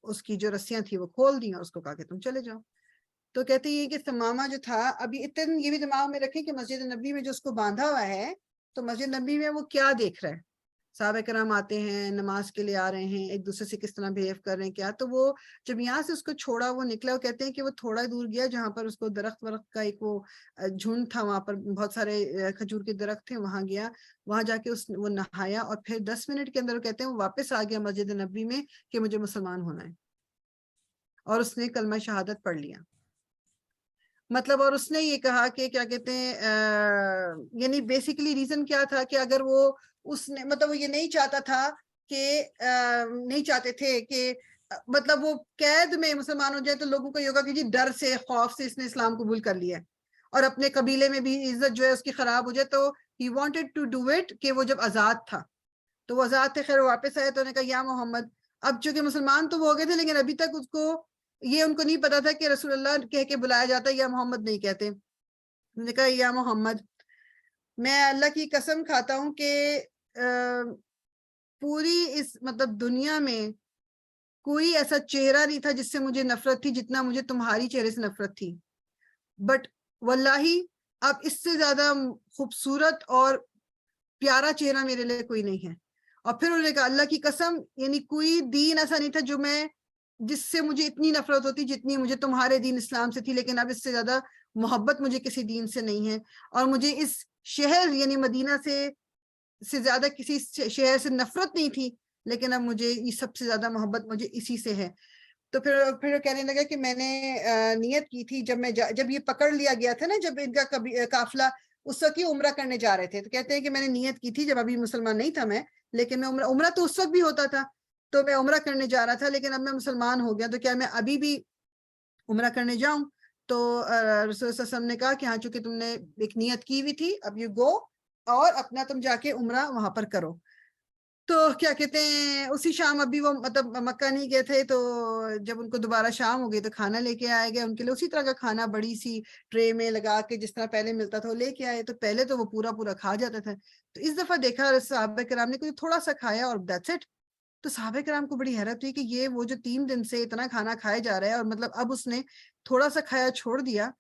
اس کی جو رسیاں تھی وہ کھول دی, اور اس کو کہا کہ تم چلے جاؤ. تو کہتے ہیں کہ ثمامہ جو تھا, ابھی اتنے یہ بھی دماغ میں رکھیں کہ مسجد نبی میں جو اس کو باندھا ہوا ہے, تو مسجد نبی میں وہ کیا دیکھ رہا ہے. صحابہ کرام آتے ہیں, نماز کے لیے آ رہے ہیں, ایک دوسرے سے کس طرح بہیو کر رہے ہیں کیا. تو وہ جب یہاں سے اس کو چھوڑا, وہ نکلا, وہ کہتے ہیں کہ وہ تھوڑا دور گیا جہاں پر اس کو درخت کا ایک وہ جھنڈ تھا, وہاں پر بہت سارے کھجور کے درخت تھے, وہاں گیا, وہاں جا کے وہ نہایا, اور پھر 10 منٹ کے اندر کہتے ہیں وہ واپس آ گیا مسجد نبی میں کہ مجھے مسلمان ہونا ہے, اور اس نے کلمہ شہادت پڑھ لیا. مطلب اور اس نے یہ کہا کہ کیا کہتے ہیں یعنی بیسیکلی ریزن کیا تھا کہ اگر وہ اس نے مطلب وہ یہ نہیں چاہتا تھا کہ نہیں چاہتے تھے کہ مطلب وہ قید میں مسلمان ہو جائے, تو لوگوں کو یہ ہوگا کہ جی ڈر سے خوف سے اس نے اسلام قبول کر لیا ہے, اور اپنے قبیلے میں بھی عزت جو ہے اس کی خراب ہو جائے. تو he wanted to do it کہ وہ جب آزاد تھا, تو وہ آزاد تھے, خیر واپس آئے, تو انہوں نے کہا یا محمد. اب چونکہ مسلمان تو وہ ہو گئے تھے, لیکن ابھی تک اس کو یہ ان کو نہیں پتا تھا کہ رسول اللہ کہہ کے بلایا جاتا ہے, یا محمد نہیں کہتے. انہوں نے کہا یا محمد, میں اللہ کی قسم کھاتا ہوں کہ پوری اس مطلب دنیا میں کوئی ایسا چہرہ نہیں تھا جس سے مجھے نفرت تھی جتنا مجھے تمہاری چہرے سے نفرت تھی. بٹ واللہ اب اس سے زیادہ خوبصورت اور پیارا چہرہ میرے لیے کوئی نہیں ہے. اور پھر انہوں نے کہا اللہ کی قسم یعنی کوئی دین ایسا نہیں تھا جس سے مجھے اتنی نفرت ہوتی جتنی مجھے تمہارے دین اسلام سے تھی, لیکن اب اس سے زیادہ محبت مجھے کسی دین سے نہیں ہے. اور مجھے اس شہر یعنی مدینہ سے زیادہ کسی شہر سے نفرت نہیں تھی, لیکن اب مجھے یہ سب سے زیادہ محبت مجھے اسی سے ہے. تو پھر کہنے لگا کہ میں نے نیت کی تھی جب یہ پکڑ لیا گیا تھا نا, جب ان کا قافلہ اس وقت یہ عمرہ کرنے جا رہے تھے, تو کہتے ہیں کہ میں نے نیت کی تھی جب ابھی مسلمان نہیں تھا میں, لیکن میں عمرہ تو اس وقت بھی ہوتا تھا, تو میں عمرہ کرنے جا رہا تھا, لیکن اب میں مسلمان ہو گیا, تو کیا میں ابھی بھی عمرہ کرنے جاؤں؟ تو رسول صلی اللہ علیہ وسلم نے کہا کہ ہاں چونکہ تم نے ایک نیت کی ہوئی تھی, اب یو گو اور اپنا تم جا کے عمرہ وہاں پر کرو. تو کیا کہتے ہیں اسی شام ابھی وہ مطلب مکہ نہیں گئے تھے, تو جب ان کو دوبارہ شام ہو گئی تو کھانا لے کے آئے گئے ان کے لیے, اسی طرح کا کھانا بڑی سی ٹرے میں لگا کے جس طرح پہلے ملتا تھا وہ لے کے آئے. تو پہلے تو وہ پورا کھا جاتا تھا, تو اس دفعہ دیکھا صحابہ کرام نے کوئی تھوڑا سا کھایا اور that's it. تو صحابہ کرام کو بڑی حیرت ہوئی کہ یہ وہ جو 3 دن سے اتنا کھانا کھایا جا رہا ہے اور مطلب اب اس نے تھوڑا سا کھایا چھوڑ دیا.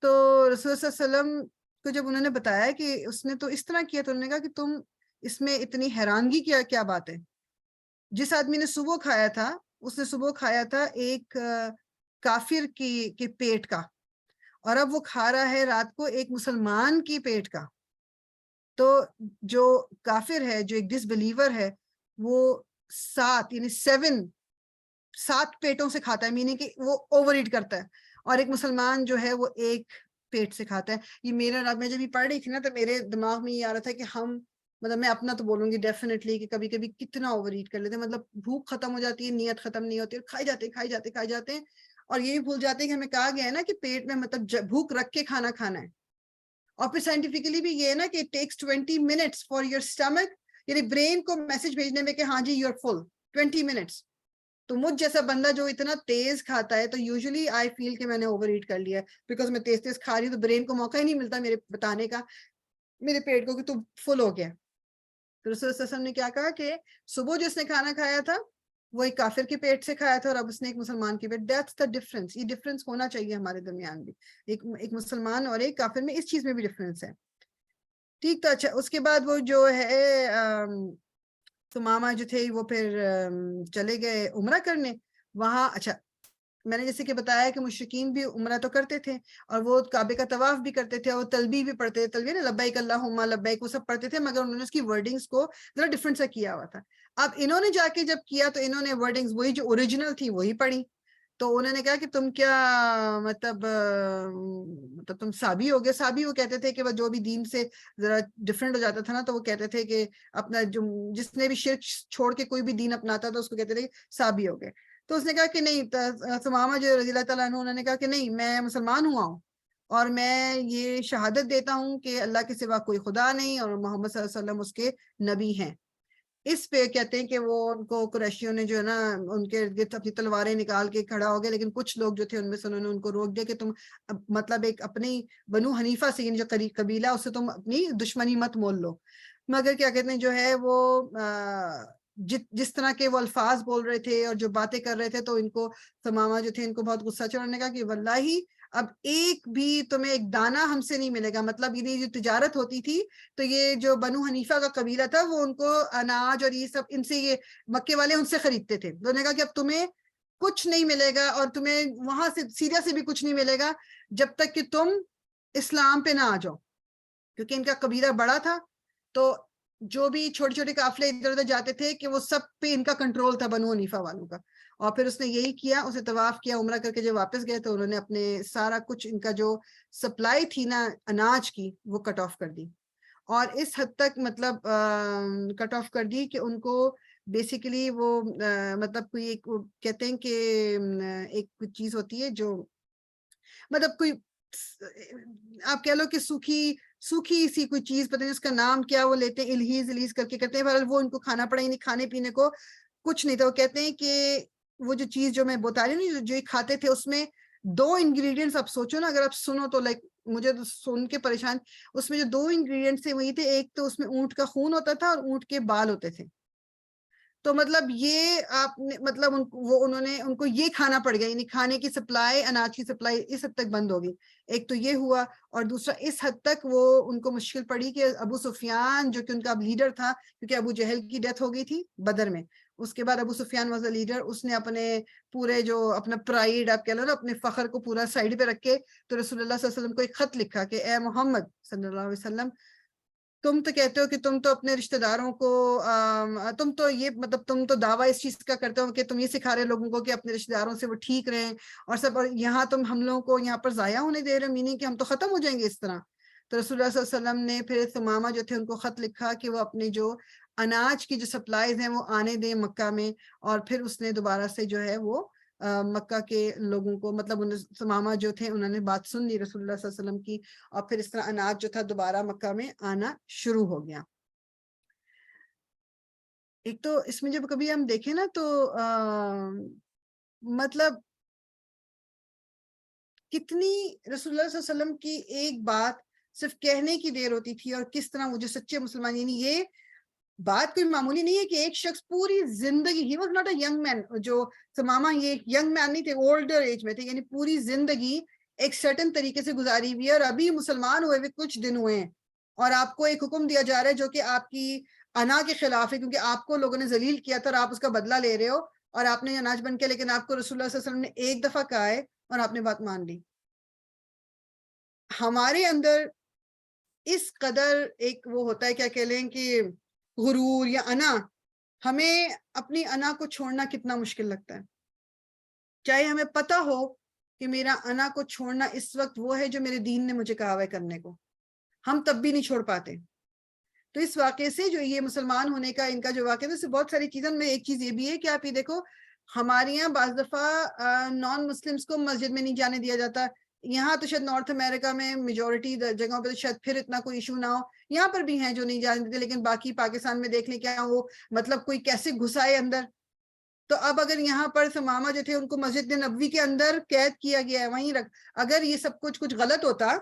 تو رسول صلی اللہ علیہ وسلم کو جب انہوں نے بتایا کہ اس نے تو اس طرح کیا, تو انہوں نے کہا کہ تم اس میں اتنی حیرانگی کیا بات ہے. جس آدمی نے صبح کھایا تھا اس نے صبح کھایا تھا ایک کافر کی پیٹ کا, اور اب وہ کھا رہا ہے رات کو ایک مسلمان کی پیٹ کا. تو جو کافر ہے, جو ایک ڈس بلیور ہے, وہ 7 یعنی 7 پیٹوں سے کھاتا ہے, میننگ کہ وہ اوور ایٹ کرتا ہے, اور ایک مسلمان جو ہے وہ ایک پیٹ سے کھاتا ہے. یہ میں جب یہ پڑھ رہی تھی نا, تو میرے دماغ میں یہ آ رہا تھا کہ ہم مطلب میں اپنا تو بولوں گی ڈیفینیٹلی کہ کبھی کبھی کتنا اوور ایٹ کر لیتے ہیں, مطلب بھوک ختم ہو جاتی ہے, نیت ختم نہیں ہوتی, کھائی جاتے ہیں, اور یہ بھی بھول جاتے ہیں کہ ہمیں کہا گیا ہے نا کہ پیٹ میں مطلب بھوک رکھ کے کھانا ہے. اور پھر سائنٹیفکلی بھی یہ ہے نا کہ it takes 20 minutes for your stomach, یعنی برین کو میسج بھیجنے میں کہ ہاں جی you're full, 20 minutes. تو مجھ جیسا بندہ جو اتنا تیز کھاتا ہے, تو یوزلی آئی فیل کہ میں نے اوور ایٹ کر لیا ہے, بیکاز میں تیز کھا رہی ہوں, تو برین کو موقع ہی نہیں ملتا میرے بتانے کا میرے پیٹ کو کہ تو فل ہو گیا. تو رسول صلی اللہ علیہ وسلم نے کیا کہا کہ صبح جس نے کھانا کھایا تھا وہ ایک کافر کے پیٹ سے کھایا تھا, اور اب اس نے ایک مسلمان کے پیٹ. That's the difference. یہ ڈفرنس ہونا چاہیے ہمارے درمیان بھی, ایک مسلمان اور ایک کافر میں اس چیز میں بھی ڈفرنس ہے. ٹھیک. تو اچھا اس کے بعد وہ جو ہے تماما جو تھے وہ پھر چلے گئے عمرہ کرنے وہاں. اچھا میں نے جیسے کہ بتایا کہ مشرکین بھی عمرہ تو کرتے تھے, اور وہ کعبے کا طواف بھی کرتے تھے, اور تلبیہ بھی پڑھتے تھے, تلبیہ نا لبیک اللہم لبیک, وہ سب پڑھتے تھے, مگر انہوں نے اس کی ورڈنگز کو ذرا ڈفرنٹ سا کیا ہوا تھا. اب انہوں نے جا کے جب کیا تو انہوں نے ورڈنگز وہی جو اوریجنل تھی وہی پڑھی. تو انہوں نے کہا کہ تم کیا مطلب تم سابی ہو گئے. سابی وہ کہتے تھے کہ وہ جو بھی دین سے ذرا ڈفرینٹ ہو جاتا تھا نا, تو وہ کہتے تھے کہ اپنا جس نے بھی شرک چھوڑ کے کوئی بھی دین اپناتا تھا اس کو کہتے تھے سابی ہو گئے. تو اس نے کہا کہ نہیں, ثمامہ جو رضی اللہ تعالیٰ عنہ انہوں نے کہا کہ نہیں, میں مسلمان ہوا ہوں, اور میں یہ شہادت دیتا ہوں کہ اللہ کے سوا کوئی خدا نہیں, اور محمد صلی اللہ علیہ وسلم اس کے نبی ہیں. اس پہ کہتے ہیں کہ وہ ان کو قریشیوں نے جو ہے نا ان کے ارد اپنی تلواریں نکال کے کھڑا ہو گئے, لیکن کچھ لوگ جو تھے ان میں سے انہوں نے ان کو روک دیا کہ تم مطلب ایک اپنی بنو حنیفہ سے جو قبیلہ اس سے تم اپنی دشمنی مت مول لو. مگر کیا کہتے ہیں جو ہے وہ جس طرح کے وہ الفاظ بول رہے تھے اور جو باتیں کر رہے تھے, تو ان کو ثمامہ جو تھے ان کو بہت غصہ چڑھنے کا کہ واللہ اب ایک بھی تمہیں ایک دانہ ہم سے نہیں ملے گا. مطلب یہ جو تجارت ہوتی تھی تو یہ جو بنو حنیفہ کا قبیلہ تھا وہ ان کو اناج اور یہ سب ان سے, یہ مکے والے ان سے خریدتے تھے. انہوں نے کہا کہ اب تمہیں کچھ نہیں ملے گا, اور تمہیں وہاں سے سیریا سے بھی کچھ نہیں ملے گا جب تک کہ تم اسلام پہ نہ آ جاؤ, کیونکہ ان کا قبیلہ بڑا تھا. تو جو بھی چھوٹے چھوٹے قافلے ادھر ادھر جاتے تھے کہ وہ سب پہ ان کا کنٹرول تھا بنو حنیفہ والوں کا. اور پھر اس نے یہی کیا, اسے طواف کیا, عمرہ کر کے جب واپس گئے تو انہوں نے اپنے سارا کچھ ان کا جو سپلائی تھی نا اناج کی وہ کٹ آف کر دی, اور اس حد تک مطلب کٹ آف کر دی کہ ان کو بیسیکلی وہ مطلب کوئی ایک کہتے ہیں کہ ایک چیز ہوتی ہے جو مطلب کوئی آپ کہہ لو کہ سوکھی سی کوئی چیز, پتہ نہیں اس کا نام کیا, وہ لیتے ہیں الہیز کر کے کرتے ہیں, بہرحال وہ ان کو کھانا پڑا, نہیں کھانے پینے کو کچھ نہیں تھا. وہ کہتے ہیں کہ وہ جو چیز جو میں بتا رہی ہوں جو کھاتے تھے اس میں 2 انگریڈینٹس آپ سوچو نا, اگر آپ سنو تو لائک مجھے تو سن کے پریشان, اس میں جو 2 انگریڈینٹس تھے وہی تھے, ایک تو اس میں اونٹ کا خون ہوتا تھا اور اونٹ کے بال ہوتے تھے. تو مطلب یہ آپ نے مطلب ان کو یہ کھانا پڑ گیا، یعنی کھانے کی سپلائی، اناج کی سپلائی اس حد تک بند ہوگی. ایک تو یہ ہوا، اور دوسرا اس حد تک وہ ان کو مشکل پڑی کہ ابو سفیان جو کہ ان کا اب لیڈر تھا، کیونکہ ابو جہل کی ڈیتھ ہو گئی تھی بدر میں، اس کے بعد ابو سفیان واز اے لیڈر. اس نے اپنے پورے جو اپنا پرائیڈ آپ کہہ لو نا، اپنے فخر کو پورا سائڈ پہ رکھ کے تو رسول اللہ صلی اللہ علیہ وسلم کو ایک خط لکھا کہ اے محمد صلی اللہ علیہ وسلم، تم تو کہتے ہو کہ تم تو اپنے رشتہ داروں کو تم تو یہ مطلب تم تو دعویٰ اس چیز کا کرتے ہو کہ تم یہ سکھا رہے لوگوں کو کہ اپنے رشتہ داروں سے وہ ٹھیک رہیں اور سب، اور یہاں تم ہم لوگوں کو یہاں پر ضائع ہونے دے رہے، میننگ کہ ہم تو ختم ہو جائیں گے اس طرح. تو رسول اللہ صلی اللہ علیہ وسلم نے پھر ثمامہ جو تھے ان کو خط لکھا کہ وہ اپنے جو اناج کی جو سپلائیز ہیں وہ آنے دیں مکہ میں. اور پھر اس نے دوبارہ سے جو ہے وہ مکہ کے لوگوں کو مطلب ثمامہ جو تھے انہوں نے بات سن لی رسول اللہ صلی اللہ علیہ وسلم کی، اور پھر اس طرح اناج جو تھا دوبارہ مکہ میں آنا شروع ہو گیا. ایک تو اس میں جب کبھی ہم دیکھیں نا تو مطلب کتنی رسول اللہ صلی اللہ علیہ وسلم کی ایک بات صرف کہنے کی دیر ہوتی تھی، اور کس طرح وہ جو سچے مسلمان، یعنی یہ بات کوئی معمولی نہیں ہے کہ ایک شخص پوری زندگی، he was not a young man, جو ثمامہ یہ ینگ مین نہیں تھے، اولڈر ایج میں تھے، یعنی پوری زندگی ایک سرٹن طریقے سے گزاری ہوئی ہے، اور ابھی مسلمان ہوئے کچھ دن ہوئے ہیں، اور آپ کو ایک حکم دیا جا رہا ہے جو کہ آپ کی انا کے خلاف ہے، کیونکہ آپ کو لوگوں نے ذلیل کیا تھا اور آپ اس کا بدلہ لے رہے ہو، اور آپ نے اناج بن کے، لیکن آپ کو رسول اللہ صلی اللہ علیہ وسلم نے ایک دفعہ کہا ہے اور آپ نے بات مان لی. ہمارے اندر اس قدر ایک وہ ہوتا ہے، کیا کہہ لیں کہ غرور یا انا، ہمیں اپنی انا کو چھوڑنا کتنا مشکل لگتا ہے، چاہے ہمیں پتہ ہو کہ میرا انا کو چھوڑنا اس وقت وہ ہے جو میرے دین نے مجھے کہا ہے کرنے کو، ہم تب بھی نہیں چھوڑ پاتے. تو اس واقعے سے جو یہ مسلمان ہونے کا ان کا جو واقعہ ہے، اس سے بہت ساری چیزیں میں، ایک چیز یہ بھی ہے کہ آپ یہ دیکھو ہمارے یہاں بعض دفعہ نان مسلمس کو مسجد میں نہیں جانے دیا جاتا. یہاں تو شاید نارتھ امریکہ میں میجورٹی جگہوں پہ تو شاید پھر اتنا کوئی ایشو نہ ہو، یہاں پر بھی ہیں جو نہیں جانے دیتے، لیکن باقی پاکستان میں دیکھ لیں کیا وہ مطلب کوئی کیسے گھسائے اندر. تو اب اگر یہاں پر ثمامہ جو تھے ان کو مسجد نبوی کے اندر قید کیا گیا ہے، وہیں اگر یہ سب کچھ غلط ہوتا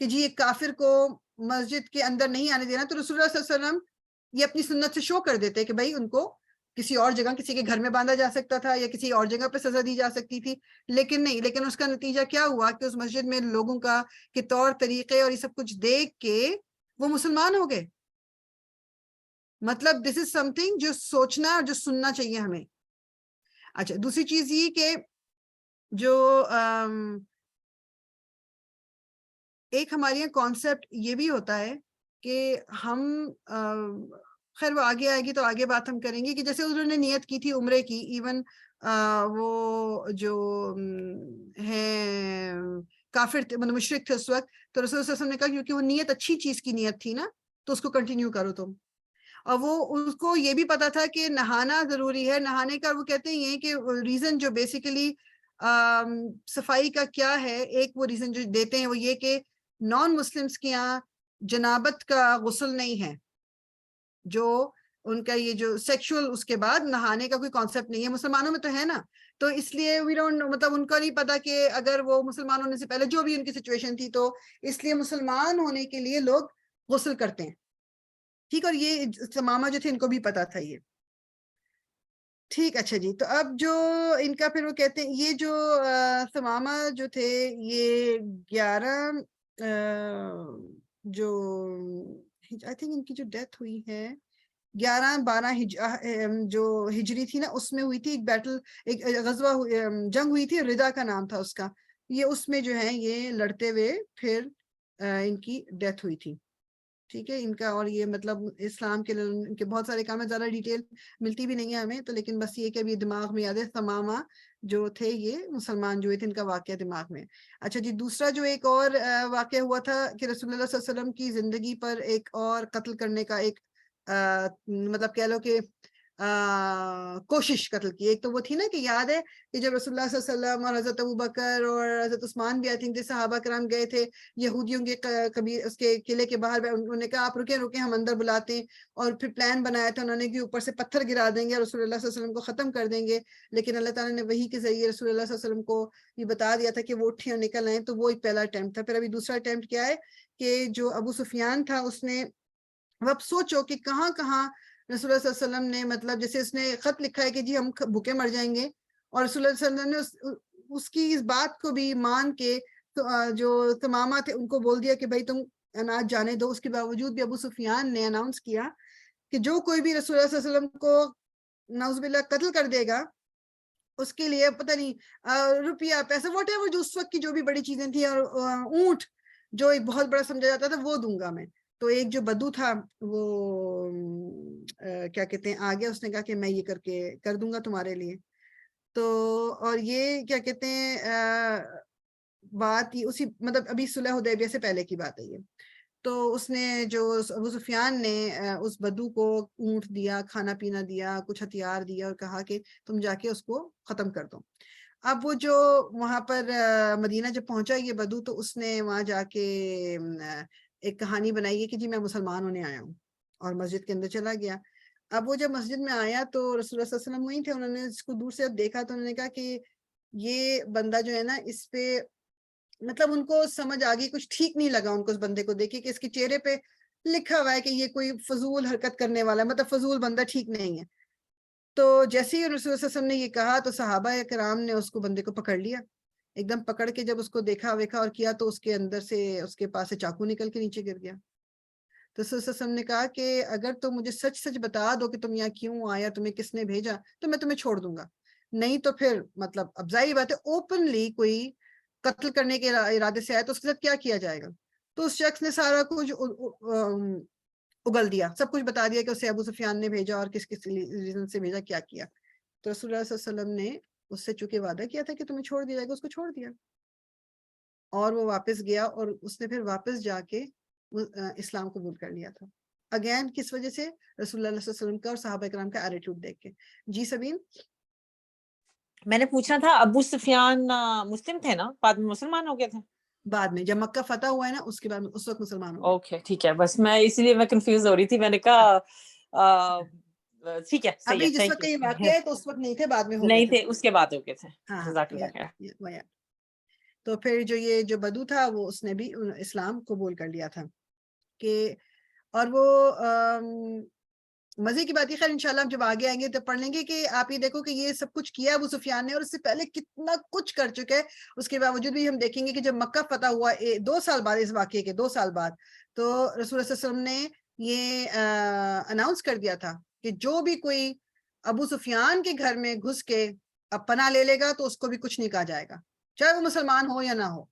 کہ جی ایک کافر کو مسجد کے اندر نہیں آنے دینا، تو رسول اللہ صلی اللہ علیہ وسلم یہ اپنی سنت سے شو کر دیتے کہ بھائی ان کو کسی اور جگہ، کسی کے گھر میں باندھا جا سکتا تھا یا کسی اور جگہ پہ سزا دی جا سکتی تھی، لیکن نہیں. لیکن اس کا نتیجہ کیا ہوا کہ اس مسجد میں لوگوں کا کہ طور طریقے اور یہ سب کچھ دیکھ کے وہ مسلمان ہو گئے. مطلب دس از سم تھنگ جو سوچنا اور جو سننا چاہیے ہمیں. اچھا، دوسری چیز یہ کہ جو ایک ہمارے یہاں کانسیپٹ یہ بھی ہوتا ہے کہ ہم خیر وہ آگے آئے گی تو آگے بات ہم کریں گے کہ جیسے انہوں نے نیت کی تھی عمرے کی، ایون وہ جو ہے کافر تھے، مطلب مشرک تھے اس وقت، تو رسول اللہ صلی اللہ علیہ وسلم نے کہا کیونکہ وہ نیت اچھی چیز کی نیت تھی نا، تو اس کو کنٹینیو کرو تم. اور وہ اس کو یہ بھی پتا تھا کہ نہانا ضروری ہے. نہانے کا وہ کہتے ہیں یہ کہ ریزن جو بیسیکلی صفائی کا کیا ہے، ایک وہ ریزن جو دیتے ہیں وہ یہ کہ نان مسلمس کے یہاں جنابت کا غسل نہیں ہے، جو ان کا یہ جو سیکشول اس کے بعد نہانے کا کوئی کانسیپٹ نہیں ہے. مسلمانوں میں تو ہے نا، تو اس لیے وی ڈونٹ مطلب ان کو نہیں پتا کہ اگر وہ مسلمان ہونے سے پہلے جو بھی ان کی سچویشن تھی، تو اس لیے مسلمان ہونے کے لیے لوگ غسل کرتے ہیں. ٹھیک، اور یہ ثمامہ جو تھے ان کو بھی پتا تھا یہ. ٹھیک، اچھا جی. تو اب جو ان کا پھر وہ کہتے ہیں یہ جو ثمامہ جو تھے یہ 11 جو آئی تھنک ان کی جو ڈیتھ ہوئی ہے 11-12 جو ہجری تھی نا، اس میں ہوئی تھی ایک بیٹل، ایک غزوہ جنگ ہوئی تھی، ردا کا نام تھا اس کا. یہ اس میں جو ہے یہ لڑتے ہوئے پھر ان کی ڈیتھ ہوئی تھی. ٹھیک ہے، ان کا اور یہ مطلب اسلام کے ان کے بہت سارے کام ہے، زیادہ ڈیٹیل ملتی بھی نہیں ہے ہمیں تو، لیکن بس یہ کہ ابھی دماغ میں یاد ہے ثمامہ جو تھے یہ مسلمان جو تھے، ان کا واقعہ دماغ میں. اچھا جی، دوسرا جو ایک اور واقعہ ہوا تھا کہ رسول اللہ صلی اللہ علیہ وسلم کی زندگی پر ایک اور قتل کرنے کا ایک مطلب کہہ لو کہ کوشش قتل کی. ایک تو وہ تھی نا کہ یاد ہے کہ جب رسول اللہ صلی اللہ علیہ وسلم اور حضرت ابوبکر اور حضرت عثمان بھی آئی تھنک صحابہ کرام گئے تھے یہودیوں کے کبھی اس کے قلعے کے باہر، انہوں نے کہا آپ رکیں ہم اندر بلاتے ہیں، اور پھر پلان بنایا تھا انہوں نے کہ اوپر سے پتھر گرا دیں گے، رسول اللہ صلی اللہ علیہ وسلم کو ختم کر دیں گے. لیکن اللہ تعالیٰ نے وحی کے ذریعے رسول اللہ صلی اللہ علیہ وسلم کو یہ بتا دیا تھا کہ وہ اٹھیں اور نکل آئیں. تو وہ ایک پہلا اٹیمپٹ تھا. پھر ابھی دوسرا اٹیمپٹ کیا ہے کہ جو ابو سفیان تھا اس نے، اب آپ سوچو کہ کہاں کہاں رسول اللہ صلی اللہ علیہ وسلم نے مطلب جیسے اس نے خط لکھا ہے کہ جی ہم بھوکے مر جائیں گے، اور رسول اللہ صلی اللہ علیہ وسلم نے اس کی اس بات کو بھی مان کے جو تمامہ تھے ان کو بول دیا کہ بھائی تم اناج جانے دو. اس کے باوجود بھی ابو سفیان نے اناؤنس کیا کہ جو کوئی بھی رسول اللہ صلی اللہ علیہ وسلم کو نعوذ باللہ قتل کر دے گا، اس کے لیے پتہ نہیں روپیہ پیسہ واٹ ایور جو اس وقت کی جو بھی بڑی چیزیں تھیں، اور اونٹ جو ایک بہت بڑا سمجھا جاتا تھا وہ دوں گا میں. تو ایک جو بدو تھا وہ کیا کہتے ہیں آ گیا، اس نے کہا کہ میں یہ کر دوں گا تمہارے لیے. تو اور یہ کیا کہتے ہیں بات اسی مطلب ابھی صلح حدیبیہ سے پہلے کی بات ہے یہ. تو اس نے جو ابو سفیان نے اس بدو کو اونٹ دیا، کھانا پینا دیا، کچھ ہتھیار دیا، اور کہا کہ تم جا کے اس کو ختم کر دو. اب وہ جو وہاں پر مدینہ جب پہنچا یہ بدو، تو اس نے وہاں جا کے ایک کہانی بنائی ہے کہ جی میں مسلمان ہونے آیا ہوں، اور مسجد کے اندر چلا گیا. اب وہ جب مسجد میں آیا تو رسول اللہ صلی اللہ علیہ وسلم وہیں تھے، انہوں نے اس کو دور سے دیکھا تو انہوں نے کہا کہ یہ بندہ جو ہے نا اس پہ مطلب ان کو سمجھ آ گئی، کچھ ٹھیک نہیں لگا ان کو اس بندے کو دیکھے کہ اس کے چہرے پہ لکھا ہوا ہے کہ یہ کوئی فضول حرکت کرنے والا ہے، مطلب فضول بندہ ٹھیک نہیں ہے. تو جیسے ہی رسول اللہ صلی اللہ علیہ وسلم نے یہ کہا تو صحابہ کرام نے اس کو بندے کو پکڑ لیا، ایک دم پکڑ کے جب اس کو دیکھا ویکھا اور کیا تو اس کے اندر سے اس کے پاس سے چاقو نکل کے نیچے گر گیا. تو رسول اللہ صلی اللہ علیہ وسلم نے کہا کہ اگر تم مجھے سچ سچ بتا دو کہ تم یہاں کیوں آیا، تمہیں کس نے بھیجا، تو میں تمہیں چھوڑ دوں گا، نہیں تو پھر مطلب اب ظاہر بات ہے اوپنلی کوئی قتل کرنے کے ارادے سے آیا تو اس کے ساتھ کیا کیا جائے گا. تو اس شخص نے سارا کچھ اگل دیا، سب کچھ بتا دیا کہ اسے ابو سفیان نے بھیجا اور کس کس ریزن سے بھیجا، کیا کیا. تو رسول اللہ صلی اللہ علیہ وسلم نے اس سے چونکہ وعدہ کیا تھا کہ تمہیں چھوڑ دیا جائے گا، اس کو چھوڑ دیا، اور وہ واپس گیا، اور اس نے پھر واپس جا کے اسلام قبول کر لیا تھا. اگین کس وجہ سے؟ رسول اللہ صلی اللہ علیہ وسلم کا اور صحابہ کرام کا ایٹیٹیوڈ دیکھ کے. جی سبین. میں نے پوچھنا تھا ابو سفیان مسلم تھے نا، بعد میں مسلمان ہو گئے تھے؟ بعد میں جب مکہ فتح ہوا ہے نا اس کے بعد اس وقت مسلمان ہو گئے. اوکے ٹھیک ہے، بس میں اسی لیے میں کنفیوز ہو رہی تھی، میں نے کہا ٹھیک ہے صحیح ابھی ہے، جس تھینک وقت کا یہ یو. واقعہ ہے تو اس وقت نہیں تھے، بعد میں ہو گئے نہیں تھے. تھے، اس کے بعد ہو گئے تھے. ہاں جزاک اللہ خیر. ہاں. تو پھر جو یہ جو بدو تھا وہ اس نے بھی اسلام قبول کر لیا تھا کہ، اور وہ مزے کی بات ہے. خیر انشاءاللہ ہم جب آگے آئیں گے تو پڑھ لیں گے کہ آپ یہ دیکھو کہ یہ سب کچھ کیا ابو سفیان نے، اور اس سے پہلے کتنا کچھ کر چکے. اس کے باوجود بھی ہم دیکھیں گے کہ جب مکہ فتح ہوا 2 سال بعد، اس واقعے کے 2 سال بعد، تو رسول اللہ صلی اللہ علیہ وسلم نے یہ اناؤنس کر دیا تھا کہ جو بھی کوئی ابو سفیان کے گھر میں گھس کے اب پناہ لے لے گا تو اس کو بھی کچھ نہیں کہا جائے گا، چاہے وہ مسلمان ہو یا نہ ہو.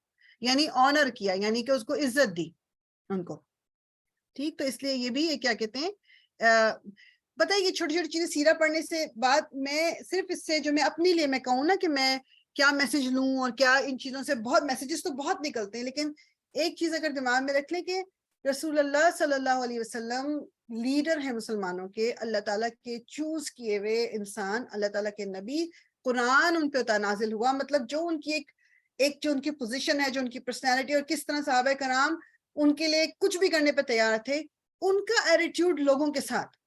یعنی آنر کیا، یعنی کہ اس کو عزت دی ان کو. ٹھیک، تو اس لیے یہ بھی کیا کہتے ہیں پتہ ہے یہ چھوٹی چھوٹی چیزیں سیرہ پڑھنے سے بات، میں صرف اس سے جو میں اپنے لیے میں کہوں نا کہ میں کیا میسج لوں اور کیا ان چیزوں سے، بہت میسیجز تو بہت نکلتے ہیں، لیکن ایک چیز اگر دماغ میں رکھ لیں کہ رسول اللہ صلی اللہ علیہ وسلم لیڈر ہیں مسلمانوں کے، اللہ تعالیٰ کے چوز کیے ہوئے انسان، اللہ تعالیٰ کے نبی، قرآن ان پہ نازل ہوا، مطلب جو ان کی ایک جو ان کی پوزیشن ہے، جو ان کی پرسنالٹی، اور کس طرح صحابہ کرام ان کے لیے کچھ بھی کرنے پہ تیار تھے، ان کا ایٹیٹیوڈ لوگوں کے ساتھ.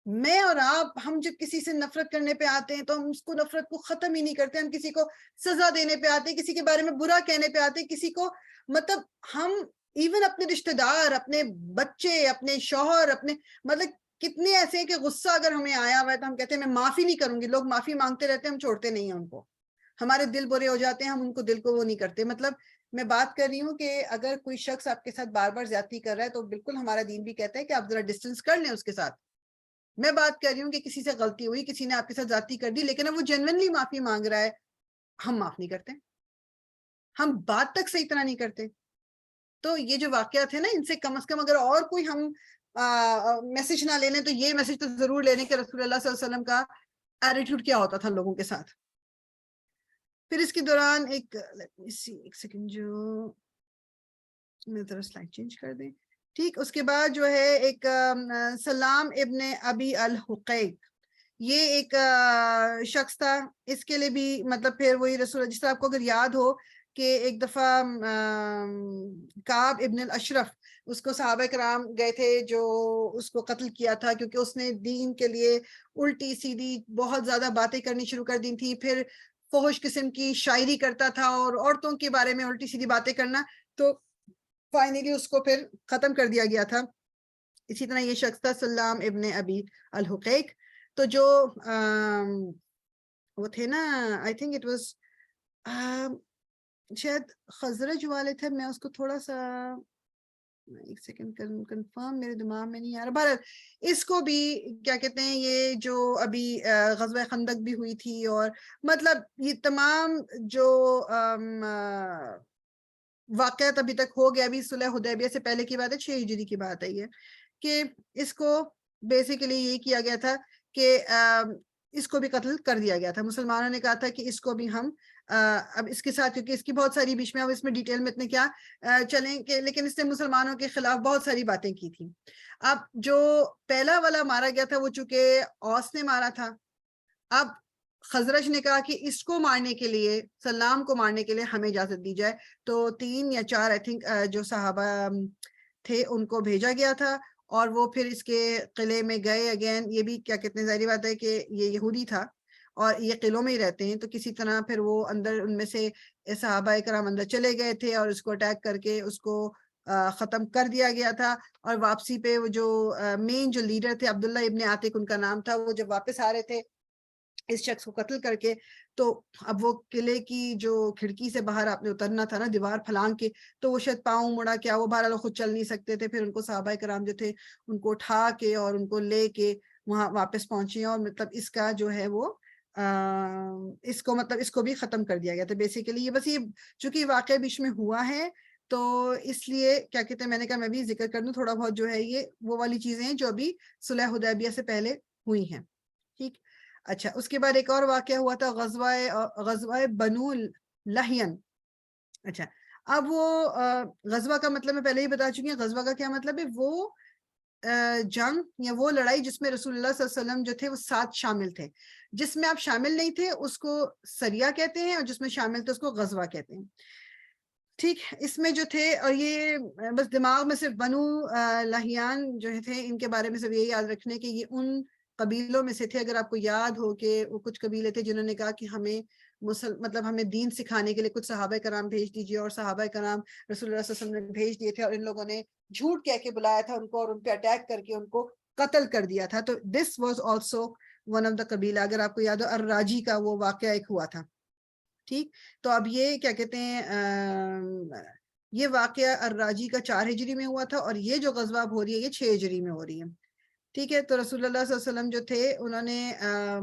میں اور آپ، ہم جب کسی سے نفرت کرنے پہ آتے ہیں تو ہم اس کو نفرت کو ختم ہی نہیں کرتے، ہم کسی کو سزا دینے پہ آتے ہیں، کسی کے بارے میں برا کہنے پہ آتے ہیں، کسی کو مطلب ہم ایون اپنے رشتہ دار، اپنے بچے، اپنے شوہر، اپنے مطلب کتنے ایسے ہیں کہ غصہ اگر ہمیں آیا ہوا ہے تو ہم کہتے ہیں میں معافی نہیں کروں گی. لوگ معافی مانگتے رہتے ہیں، ہم چھوڑتے نہیں ہیں ان کو، ہمارے دل برے ہو جاتے ہیں، ہم ان کو دل کو وہ نہیں کرتے. مطلب میں بات کر رہی ہوں کہ اگر کوئی شخص آپ کے ساتھ بار بار زیادتی کر رہا ہے تو بالکل ہمارا دین بھی کہتا ہے کہ آپ ذرا ڈسٹینس کر لیں اس کے ساتھ. میں بات کر رہی ہوں کہ کسی سے غلطی ہوئی، کسی نے آپ کے ساتھ زیادتی کر دی، لیکن اب وہ جینوینلی معافی مانگ رہا ہے، ہم معاف نہیں کرتے، ہم بات تک صحیح طرح نہیں کرتے. تو یہ جو واقعات ہیں نا، ان سے کم از کم اگر اور کوئی ہم میسج نہ لینے تو یہ میسج تو ضرور لینے کہ رسول اللہ صلی اللہ علیہ وسلم کا ایٹیٹیوڈ کیا ہوتا تھا لوگوں کے ساتھ. پھر اس کے دوران ایک سیکنڈ، جو میں ذرا سلائڈ چینج کر دیں. ٹھیک، اس کے بعد جو ہے ایک سلام ابن ابی الحقیق، یہ ایک شخص تھا. اس کے لیے بھی مطلب پھر وہی رسول، جس طرح آپ کو اگر یاد ہو کہ ایک دفعہ کعب ابن الاشرف، اس کو صحابہ کرام گئے تھے جو اس کو قتل کیا تھا، کیونکہ اس نے دین کے لیے الٹی سیدھی بہت زیادہ باتیں کرنی شروع کر دی تھی. پھر فحش قسم کی شاعری کرتا تھا اور عورتوں کے بارے میں الٹی سیدھی باتیں کرنا. تو فائنلی اس کو پھر ختم کر دیا گیا تھا اسی طرح یہ شخص تھا سلام ابن ابی الحقیق. تو جو وہ تھے نا آئی تھنک اٹ واز شاید خزرج والے تھے, میں اس کو تھوڑا سا ایک سیکنڈ کنفرم میرے دماغ میں نہیں آ رہا. بہرحال اس کو بھی کیا کہتے ہیں, یہ جو ابھی غزوہ خندق بھی ہوئی تھی, اور مطلب یہ تمام جو واقعات ابھی تک ہو گیا, ابھی صلح حدیبیہ سے پہلے کی بات ہے, 6 ہجری کی بات ہے یہ, کہ اس کو بیسیکلی یہ کیا گیا تھا کہ اس کو بھی قتل کر دیا گیا تھا. مسلمانوں نے کہا تھا کہ اس کو بھی ہم اب اس کے ساتھ, کیونکہ اس کی بہت ساری بیچ میں, اب اس میں ڈیٹیل میں اتنے کیا چلیں کہ, لیکن اس نے مسلمانوں کے خلاف بہت ساری باتیں کی تھیں. اب جو پہلا والا مارا گیا تھا وہ چونکہ اوس نے مارا تھا, اب خزرج نے کہا کہ اس کو مارنے کے لیے, سلام کو مارنے کے لیے ہمیں اجازت دی جائے. تو 3 یا 4 آئی تھنک جو صحابہ تھے ان کو بھیجا گیا تھا, اور وہ پھر اس کے قلعے میں گئے. اگین یہ بھی کیا کتنے ظاہری بات ہے کہ یہ یہودی تھا اور یہ قلعوں میں ہی رہتے ہیں, تو کسی طرح پھر وہ اندر, ان میں سے صحابہ کرام اندر چلے گئے تھے اور اس کو اٹیک کر کے اس کو ختم کر دیا گیا تھا. اور واپسی پہ وہ جو مین جو لیڈر تھے عبداللہ ابن عاتق ان کا نام تھا, وہ جب واپس آ رہے تھے اس شخص کو قتل کر کے, تو اب وہ قلعے کی جو کھڑکی سے باہر آپ نے اترنا تھا نا دیوار پھلانگ کے, تو وہ شاید پاؤں مڑا کیا, وہ بہرحال خود چل نہیں سکتے تھے. پھر ان کو صحابہ کرام جو تھے ان کو اٹھا کے اور ان کو لے کے وہاں واپس پہنچے, اور مطلب اس کا جو ہے وہ اس کو مطلب اس کو بھی ختم کر دیا گیا تھا بیسیکلی. یہ بس یہ چونکہ واقعہ بیچ میں ہوا ہے تو اس لیے کیا کہتے ہیں, میں نے کہا میں بھی ذکر کر دوں تھوڑا بہت, جو ہے یہ وہ والی چیزیں ہیں جو ابھی صلح حدیبیہ سے پہلے ہوئی ہیں. ٹھیک, اچھا اس کے بعد ایک اور واقعہ ہوا تھا غزوہ بنو لہین. اچھا اب وہ غزوہ کا مطلب میں پہلے ہی بتا چکی ہوں, غزوہ کا کیا مطلب ہے, وہ جنگ یا وہ لڑائی جس میں رسول اللہ صلی اللہ علیہ وسلم جو تھے وہ ساتھ شامل تھے. جس میں آپ شامل نہیں تھے اس کو سریہ کہتے ہیں, اور جس میں شامل تھے اس کو غزوہ کہتے ہیں. ٹھیک, اس میں جو تھے, اور یہ بس دماغ میں صرف بنو لہیان جو تھے ان کے بارے میں صرف یہ یاد رکھنے کہ یہ ان قبیلوں میں سے تھے. اگر آپ کو یاد ہو کہ وہ کچھ قبیلے تھے جنہوں نے کہا کہ ہمیں مطلب ہمیں دین سکھانے کے لیے کچھ صحابہ کرام بھیج دیجیے, اور صحابہ کرام رسول اللہ صلی اللہ علیہ وسلم نے بھیج دیے تھے, اور ان لوگوں نے جھوٹ کہہ کے بلایا تھا ان کو, اور ان پہ اٹیک کر کے ان کو قتل کر دیا تھا. تو this was also one of the قبیلہ. اگر آپ کو یاد ہو الراجی کا وہ واقعہ ایک ہوا تھا. ٹھیک, تو اب یہ کیا کہتے ہیں, یہ واقعہ الراجی کا 4 ہجری میں ہوا تھا, اور یہ جو غزوہ اب ہو رہی ہے یہ 6 ہجری میں ہو رہی ہے. ٹھیک ہے, تو رسول اللہ صلی اللہ علیہ وسلم جو تھے انہوں نے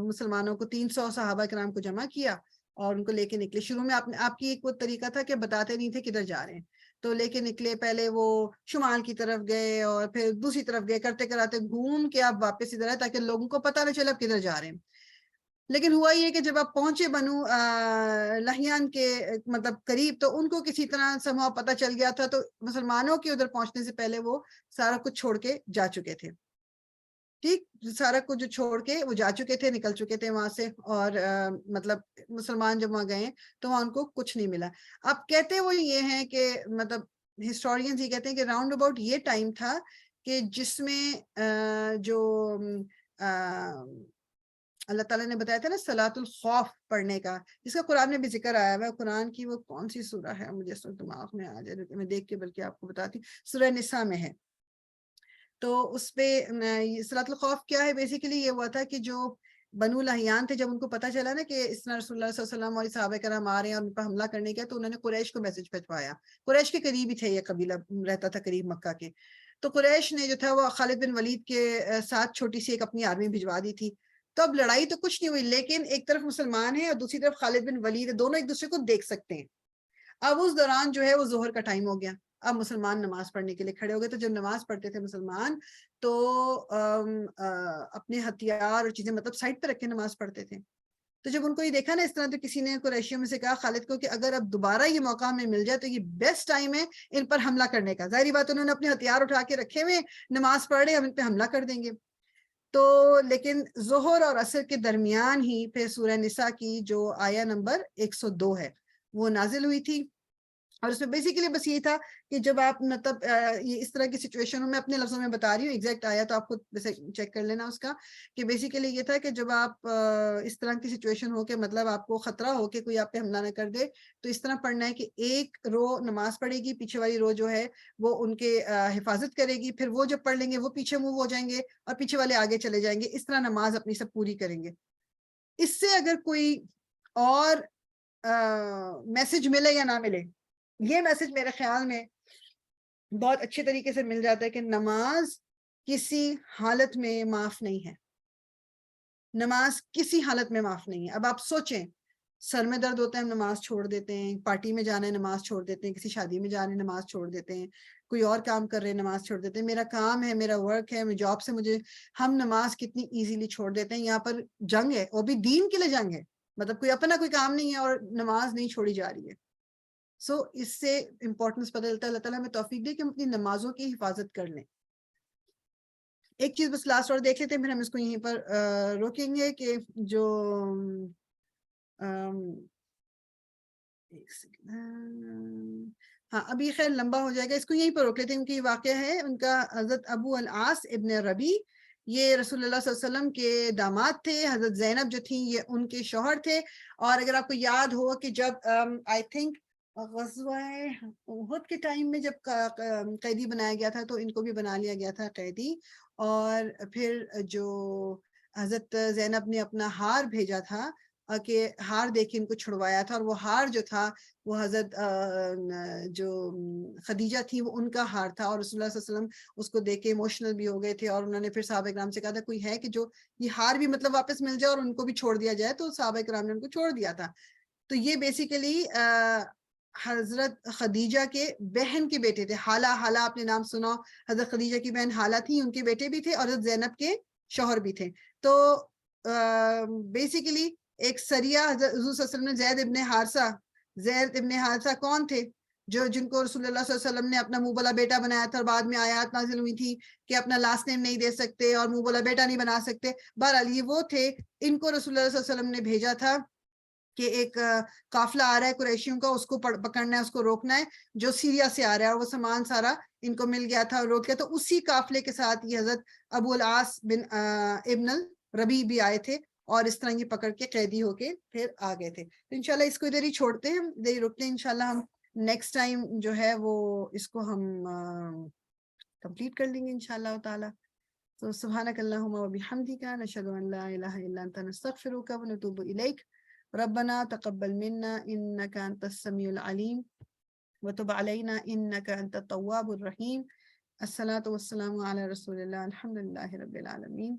مسلمانوں کو 300 صحابہ کرام کو جمع کیا اور ان کو لے کے نکلے. شروع میں آپ کی ایک وہ طریقہ تھا کہ بتاتے نہیں تھے کدھر جا رہے ہیں, تو لے کے نکلے. پہلے وہ شمال کی طرف گئے اور پھر دوسری طرف گئے, کرتے کراتے گھوم کے آپ واپس ادھر آئے تاکہ لوگوں کو پتہ نہ چلے آپ کدھر جا رہے ہیں. لیکن ہوا یہ کہ جب آپ پہنچے بنو لہیان کے مطلب قریب, تو ان کو کسی طرح سمجھا پتہ چل گیا تھا, تو مسلمانوں کے ادھر پہنچنے سے پہلے وہ سارا کچھ چھوڑ کے جا چکے تھے. ٹھیک, سارا کچھ جو چھوڑ کے وہ جا چکے تھے, نکل چکے تھے وہاں سے, اور مطلب مسلمان جب وہاں گئے تو وہاں ان کو کچھ نہیں ملا. اب کہتے وہ یہ ہیں کہ مطلب ہسٹورینز یہ کہتے ہیں کہ راؤنڈ اباؤٹ یہ ٹائم تھا کہ جس میں جو اللہ تعالیٰ نے بتایا تھا نا صلاۃ الخوف پڑھنے کا, جس کا قرآن میں بھی ذکر آیا ہوا ہے. قرآن کی وہ کون سی سورہ ہے, مجھے اس وقت دماغ میں آ جائے, میں دیکھ کے بلکہ آپ کو بتاتی ہوں, سورہ نساء میں ہے. تو اس پہ صلاۃ الخوف کیا ہے, بیسیکلی یہ ہوا تھا کہ جو بنو لہیان تھے, جب ان کو پتہ چلا نا کہ اس طرح رسول اللہ صلی اللہ علیہ وسلم اور صحابہ کرام آ رہے ہیں اور ان پر حملہ کرنے کے, تو انہوں نے قریش کو میسج بھیجوایا. قریش کے قریب ہی تھے, یہ قبیلہ رہتا تھا قریب مکہ کے. تو قریش نے جو تھا وہ خالد بن ولید کے ساتھ چھوٹی سی ایک اپنی آرمی بھجوا دی تھی. تو اب لڑائی تو کچھ نہیں ہوئی, لیکن ایک طرف مسلمان ہیں اور دوسری طرف خالد بن ولید ہے, دونوں ایک دوسرے کو دیکھ سکتے ہیں. اب اس دوران جو ہے وہ ظہر کا ٹائم ہو گیا, اب مسلمان نماز پڑھنے کے لیے کھڑے ہو گئے. تو جب نماز پڑھتے تھے مسلمان تو اپنے ہتھیار اور چیزیں مطلب سائڈ پہ رکھ کے نماز پڑھتے تھے. تو جب ان کو یہ دیکھا نا اس طرح, تو کسی نے قریشیوں میں سے کہا خالد کو کہ اگر اب دوبارہ یہ موقع ہمیں مل جائے تو یہ بیسٹ ٹائم ہے ان پر حملہ کرنے کا. ظاہری بات انہوں نے اپنے ہتھیار اٹھا کے رکھے ہوئے, نماز پڑھ رہے, ہم ان پہ حملہ کر دیں گے. تو لیکن ظہر اور عصر کے درمیان ہی پھر سورہ نساء کی جو آیہ نمبر 102 ہے وہ نازل ہوئی تھی, اور اس میں بیسیکلی بس یہ تھا کہ جب آپ مطلب یہ اس طرح کی سچویشن ہوں، میں اپنے لفظوں میں بتا رہی ہوں، ایگزیکٹ آیا تو آپ خود ویسے چیک کر لینا اس کا، کہ بیسیکلی یہ تھا کہ جب آپ اس طرح کی سچویشن ہو کہ مطلب آپ کو خطرہ ہو کہ کوئی آپ پہ حملہ نہ کر دے، تو اس طرح پڑھنا ہے کہ ایک رو نماز پڑھے گی، پیچھے والی رو جو ہے وہ ان کے حفاظت کرے گی، پھر وہ جب پڑھ لیں گے وہ پیچھے موو ہو جائیں گے اور پیچھے والے آگے چلے جائیں گے، اس طرح نماز اپنی سب پوری کریں گے۔ اس سے اگر کوئی اور میسج ملے یا نہ ملے، یہ میسج میرے خیال میں بہت اچھے طریقے سے مل جاتا ہے کہ نماز کسی حالت میں معاف نہیں ہے، نماز کسی حالت میں معاف نہیں ہے۔ اب آپ سوچیں، سر میں درد ہوتا ہے ہم نماز چھوڑ دیتے ہیں، پارٹی میں جانا ہے نماز چھوڑ دیتے ہیں، کسی شادی میں جانا ہے نماز چھوڑ دیتے ہیں، کوئی اور کام کر رہے ہیں نماز چھوڑ دیتے ہیں، میرا کام ہے، میرا ورک ہے، جاب سے ہم نماز کتنی ایزیلی چھوڑ دیتے ہیں۔ یہاں پر جنگ ہے، وہ بھی دین کے لیے جنگ ہے، مطلب کوئی اپنا کوئی کام نہیں ہے اور نماز نہیں چھوڑی جا رہی ہے۔ اس سے امپورٹنس پتہ چلتا ہے۔ اللہ تعالیٰ ہمیں توفیق دے کہ ہم اپنی نمازوں کی حفاظت کر لیں۔ ایک چیز بس لاسٹ اور دیکھ لیتے ہیں، پھر ہم اس کو یہیں پر روکیں گے کہ جو ہاں ابھی خیر لمبا ہو جائے گا، اس کو یہیں پر روک لیتے ہیں کیونکہ یہ واقعہ ہے ان کا۔ حضرت ابو العاص ابن ربی، یہ رسول اللہ صلی اللہ علیہ وسلم کے داماد تھے، حضرت زینب جو تھیں یہ ان کے شوہر تھے۔ اور اگر آپ کو یاد ہو کہ جب آئی تھنک غزوہ احد کے ٹائم میں جب قیدی بنایا گیا تھا تو ان کو بھی بنا لیا گیا تھا قیدی، اور پھر جو حضرت زینب نے اپنا ہار بھیجا تھا کہ ہار دے کے ان کو چھڑوایا تھا، اور وہ ہار جو تھا وہ حضرت جو خدیجہ تھی وہ ان کا ہار تھا، اور رسول اللہ صلی اللہ علیہ وسلم اس کو دیکھ کے ایموشنل بھی ہو گئے تھے، اور انہوں نے پھر صحابہ کرام سے کہا تھا کوئی ہے کہ جو یہ ہار بھی مطلب واپس مل جائے اور ان کو بھی چھوڑ دیا جائے، تو صحابہ کرام نے ان کو چھوڑ دیا تھا۔ تو یہ بیسیکلی حضرت خدیجہ کے بہن کے بیٹے تھے، حالہ آپ نے نام سنا، حضرت خدیجہ کی بہن حالہ تھی، ان کے بیٹے بھی تھے اور حضرت زینب کے شوہر بھی تھے۔ تو بیسیکلی ایک سریہ حضور صلی اللہ علیہ وسلم نے زید ابن حارثہ کون تھے؟ جن کو رسول اللہ صلی اللہ علیہ وسلم نے اپنا منہ بولا بیٹا بنایا تھا، اور بعد میں آیات نازل ہوئی تھی کہ اپنا لاسٹ نیم نہیں دے سکتے اور منہ بولا بیٹا نہیں بنا سکتے۔ بہرحال یہ وہ تھے، ان کو رسول اللہ صلی اللہ علیہ وسلم نے بھیجا تھا کہ ایک قافلہ آ رہا ہے قریشیوں کا، اس کو پکڑنا ہے، اس کو روکنا ہے، جو سیریا سے آ رہا ہے، اور وہ سامان سارا ان کو مل گیا تھا اور روک گیا۔ تو اسی قافلے کے ساتھ یہ حضرت ابو العاص بن ابن الربی بھی آئے تھے، اور اس طرح یہ پکڑ کے قیدی ہو کے پھر آ گئے تھے۔ تو انشاءاللہ اس کو ادھر ہی چھوڑتے ہیں، ادھر ہی رکتے ہیں، انشاءاللہ ہم نیکسٹ ٹائم جو ہے وہ اس کو ہم کمپلیٹ کر لیں گے انشاءاللہ تعالی۔ تو سبحانک اللہم و بحمدک، نشہد ان لا الہ الا انت، نستغفرک و نتوب الیک، ربنا تقبل منا انک انت السمیع العلیم وتب علینا انک انت التواب الرحیم۔ الصلاۃ والسلام علی رسول اللہ، الحمد للہ رب العالمین۔